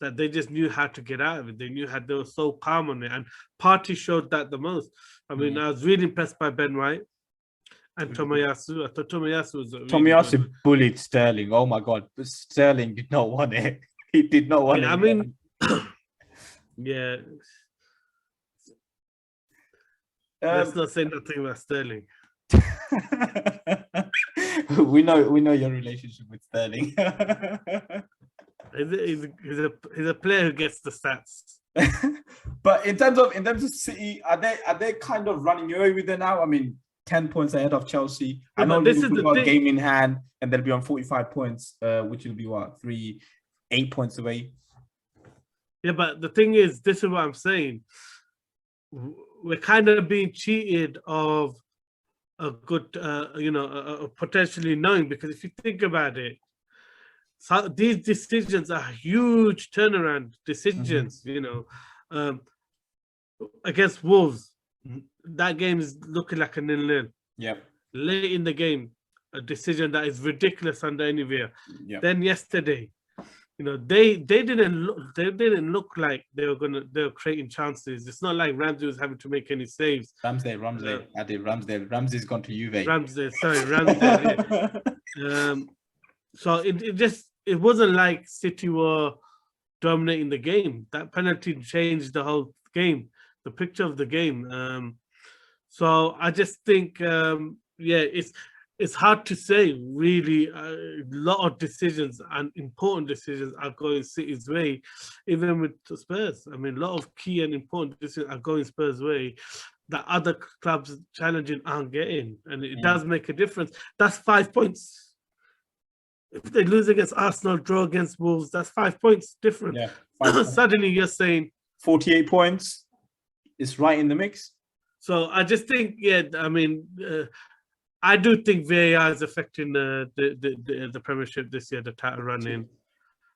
that they just knew how to get out of it. They knew how, they were so calm on it. And Partey showed that the most. I mean, I was really impressed by Ben White and Tomiyasu. I thought Tomiyasu was Tomiyasu bullied Sterling. Oh my God. But Sterling did not want it. He did not want it. I mean, yeah. Let's not say nothing about Sterling. we know your relationship with Sterling. He's a player who gets the stats. But in terms of City, are they kind of running away with it now? I mean, 10 points ahead of Chelsea. I know this is the game in hand, and they'll be on 45 points, which will be what, 8 points away. Yeah, but the thing is, this is what I'm saying. We're kind of being cheated of a good, potentially knowing, because if you think about it, so these decisions are huge turnaround decisions. You know, against Wolves, that game is looking like a 0-0. Yep. Late in the game, a decision that is ridiculous under any view. Yep. Then yesterday, you know, they didn't look like they were creating chances. It's not like Ramsey was having to make any saves. Ramsey's gone to Juve. Ramsey. So it wasn't like City were dominating the game. That penalty changed the whole game, the picture of the game. So I just think, it's hard to say, really. A lot of decisions and important decisions are going City's way, even with Spurs. I mean, a lot of key and important decisions are going Spurs' way that other clubs challenging aren't getting. And it does make a difference. That's 5 points. If they lose against Arsenal, draw against Wolves, that's 5 points different. Yeah, Suddenly you're saying 48 points is right in the mix. So I just think, I do think VAR is affecting the Premiership this year, the title running.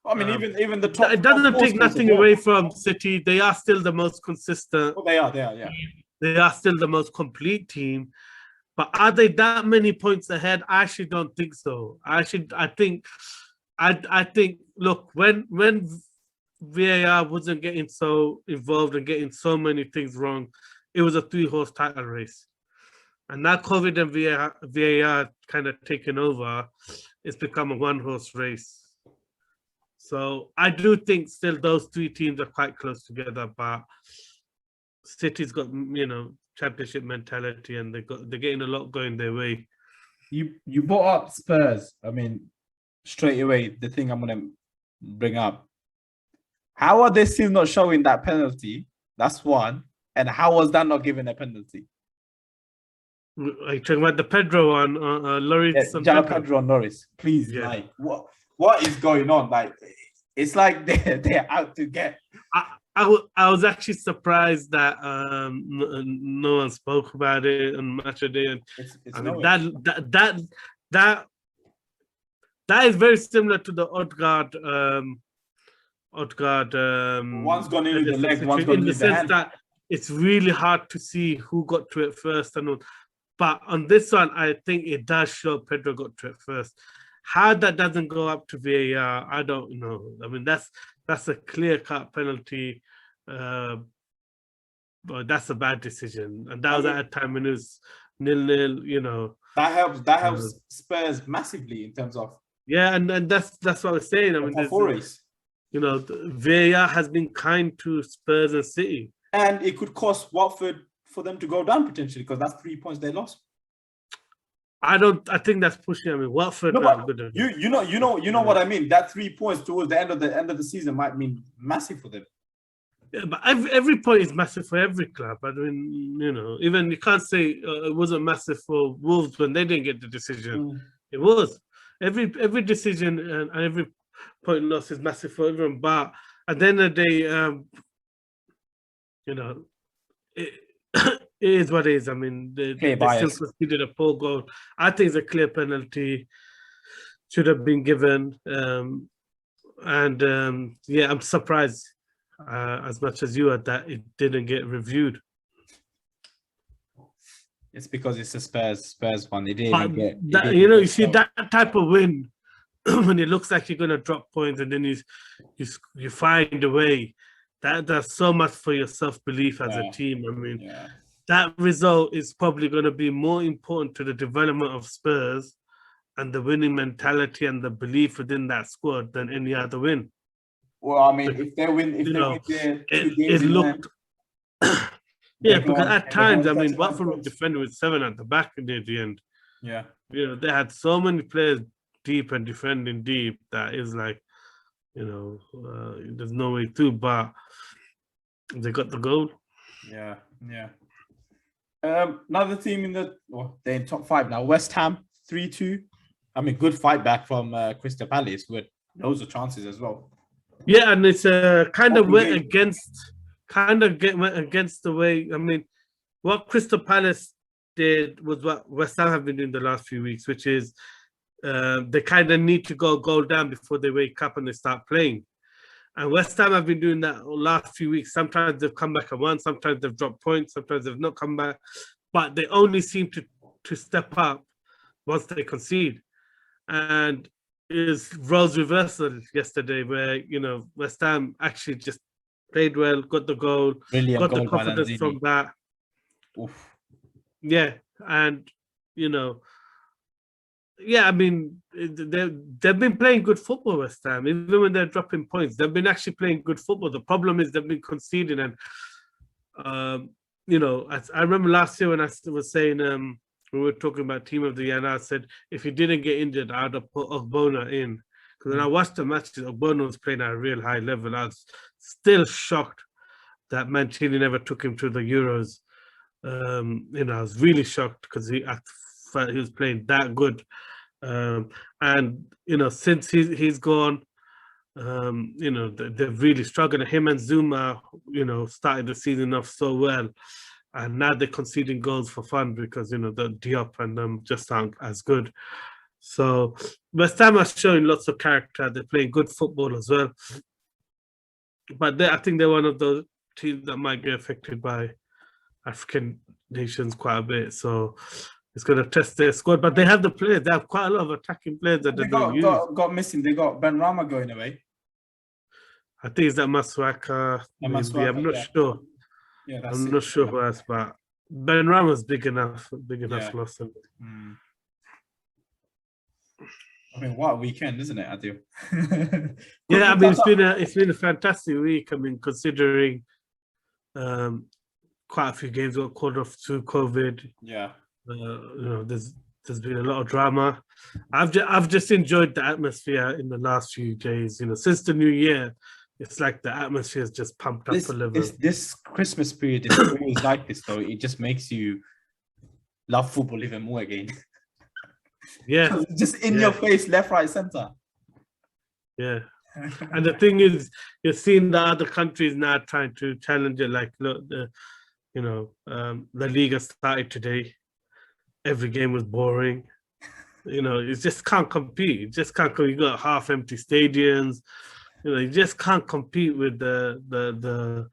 I mean, even the top. It doesn't top take goals nothing as well. away from City. They are still the most consistent. Oh, they are, yeah. They are still the most complete team. But are they that many points ahead? I actually don't think so. I think. Look, when VAR wasn't getting so involved and getting so many things wrong, it was a 3-horse title race. And now COVID and VAR kind of taken over, it's become a 1-horse race. So I do think still those 3 teams are quite close together, but City's got, championship mentality, and they're getting a lot going their way. You brought up Spurs. I mean, straight away, the thing I'm gonna bring up. How are they still not showing that penalty? That's one. And how was that not given a penalty? Are you talking about the Pedro one, Lloris? Yeah, Pedro and Norris. Please, like, what is going on? Like, it's like they're out to get. I was actually surprised that no one spoke about it on Match of the Day. That is very similar to the Odegaard. One's gone in with the leg, one's gone in with the hand. That it's really hard to see who got to it first and all. But on this one, I think it does show Pedro got to it first. How that doesn't go up to VAR, I don't know. I mean, that's a clear-cut penalty, but that's a bad decision. And that was at a time when it was 0-0. That helps Spurs massively in terms of. Yeah, and that's what I was saying. I mean, the VAR has been kind to Spurs and City, and it could cost Watford for them to go down potentially, because that's 3 points they lost. I think that's pushing. I mean, Watford. No, you know what I mean. That 3 points towards the end of the season might mean massive for them. Yeah, but every point is massive for every club. I mean, even you can't say it wasn't massive for Wolves when they didn't get the decision. It was every decision and every point loss is massive for everyone. But at the end of the day, it is what it is. I mean, they still conceded a poor goal. I think it's a clear penalty. Should have been given. I'm surprised as much as you are that it didn't get reviewed. It's because it's a Spurs one. They didn't get. You see that type of win when it looks like you're going to drop points, and then you find a way. That does so much for your self-belief as a team. I mean, that result is probably going to be more important to the development of Spurs and the winning mentality and the belief within that squad than any other win. Well, I mean, if they win, it looked. Because at times, I mean, Watford was defending with 7 at the back near the end. Yeah. They had so many players deep and defending deep that is like, there's no way through, but they got the goal. Yeah. Another team they're in top 5 now. West Ham 3-2. I mean, good fight back from Crystal Palace with loads of chances as well. Yeah, and it's kind of went against the way. I mean, what Crystal Palace did was what West Ham have been doing the last few weeks, which is they kind of need to go goal down before they wake up and they start playing. And West Ham have been doing that the last few weeks. Sometimes they've come back and won, sometimes they've dropped points, sometimes they've not come back. But they only seem to step up once they concede. And it was roles reversal yesterday where, West Ham actually just played well, got the goal, got the confidence from that. Oof. Yeah, and, I mean, they've been playing good football, West Ham. Even when they're dropping points, they've been actually playing good football. The problem is they've been conceding. And, I remember last year when I was saying we were talking about Team of the Year, and I said, if he didn't get injured, I'd have put Ogbonna in. Because when I watched the matches, Ogbonna was playing at a real high level. I was still shocked that Mancini never took him to the Euros. I was really shocked because I felt he was playing that good. And since he's gone, they've really struggled. Him and Zuma, started the season off so well, and now they're conceding goals for fun because the Diop and them just aren't as good. So West Ham are showing lots of character. They're playing good football as well. But I think they're one of those teams that might get affected by African nations quite a bit. So it's going to test their squad. But they have the players. They have quite a lot of attacking players that they don't use. Got missing. They got Ben Rama going away. I think it's that Masuaka. I'm not sure. Yeah, I'm not sure who else, but Ben Rama's big enough loss. I mean, what a weekend, isn't it, Adil? Yeah, I mean, it's been a fantastic week. I mean, considering quite a few games got called off through COVID. Yeah, there's been a lot of drama. I've just enjoyed the atmosphere in the last few days. Since the new year, it's like the atmosphere is just pumped up a level. This Christmas period is always like this, though. It just makes you love football even more again. Yeah, just in your face, left, right, center. Yeah, and the thing is, you're seeing the other countries now trying to challenge it. Like, look, La Liga started today. Every game was boring. You just can't compete. You just can't. You got half-empty stadiums. You just can't compete with the.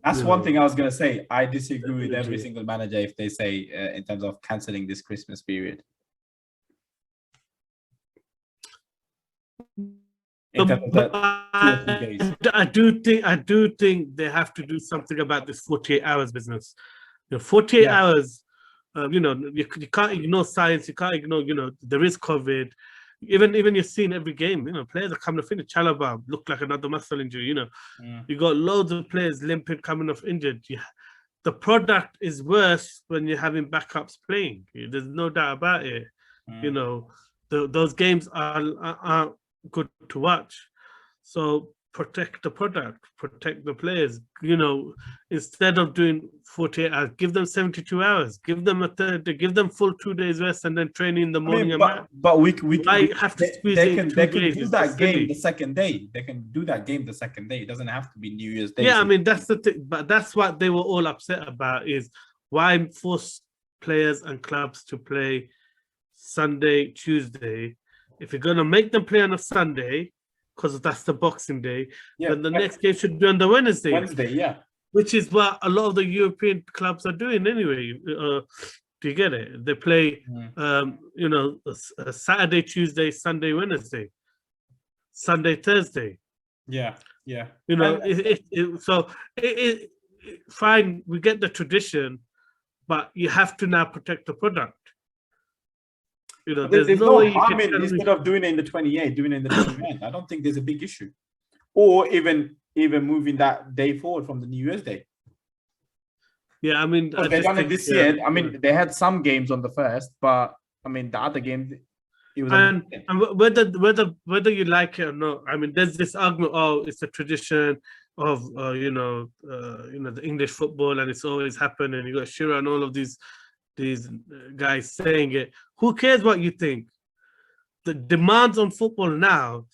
That's one thing I was gonna say. I disagree with every single manager if they say in terms of cancelling this Christmas period. I do think they have to do something about this 48 hours business. 48 hours. You can't ignore science. You can't ignore. There is COVID. Even you're seeing every game. Players are coming off injured. Chalobah looked like another muscle injury. You got loads of players limping, coming off injured. The product is worse when you're having backups playing. There's no doubt about it. Those games are good to watch. So protect the product, protect the players. Instead of doing 48 hours, give them 72 hours. Give them give them full 2 days rest and then training in the morning. But we have to squeeze they can do that game the second day. They can do that game the second day. It doesn't have to be New Year's Day. Yeah, I mean that's the thing. But that's what they were all upset about: is why force players and clubs to play Sunday, Tuesday. If you're going to make them play on a Sunday, because that's the Boxing Day, then the next game should be on the Wednesday. Yeah. Which is what a lot of the European clubs are doing anyway. Do you get it? They play, Saturday, Tuesday, Sunday, Wednesday, Sunday, Thursday. Yeah. Fine, we get the tradition, but you have to now protect the product. There's no way harm in instead of doing it in the 28th, doing it in the 29th. I don't think there's a big issue. Or even moving that day forward from the New Year's Day. Yeah, I mean, they've done it this year. I mean, they had some games on the first, but I mean, the other games, it was. And whether you like it or not, I mean, there's this argument. Oh, it's a tradition of the English football, and it's always happened. And you got Shearer and all of these guys saying it. Who cares what you think? The demands on football now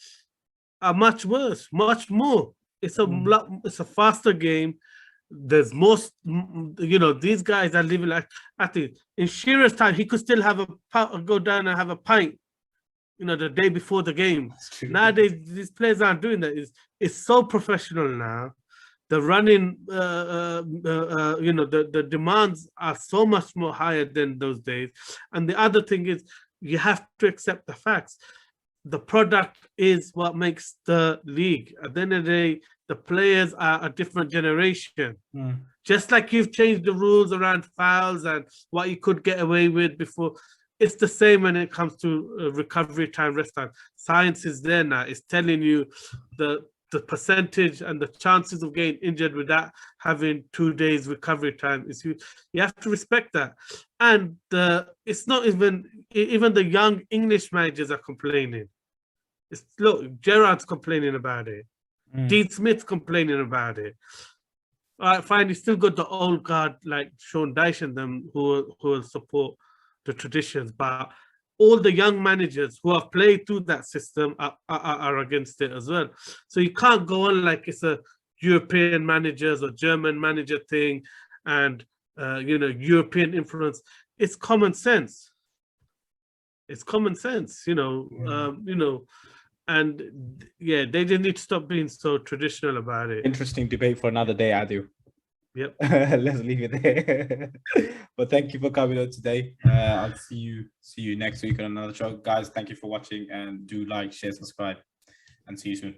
are much worse, much more. It's a faster game. There's most, these guys are living like, I think in Shearer's time, he could still go down and have a pint, the day before the game. Nowadays, these players aren't doing that. It's so professional now. The running, the demands are so much more higher than those days. And the other thing is, you have to accept the facts. The product is what makes the league. At the end of the day, the players are a different generation. Just like you've changed the rules around fouls and what you could get away with before, it's the same when it comes to recovery time, rest time. Science is there now. It's telling you the percentage and the chances of getting injured without having 2 days recovery time is huge. You have to respect that. And it's not even the young English managers are complaining. Look, Gerrard's complaining about it. Dean Smith's complaining about it. All right, fine. You still got the old guard like Sean Dyche and them who will support the traditions, but all the young managers who have played through that system are against it as well. So you can't go on like it's a European managers or German manager thing and, European influence. It's common sense. It's common sense, and yeah, they just need to stop being so traditional about it. Interesting debate for another day, Adu. Yep. Let's leave it there. But thank you for coming on today. I'll see you next week on another show. Guys, thank you for watching, and do like, share, subscribe, and see you soon.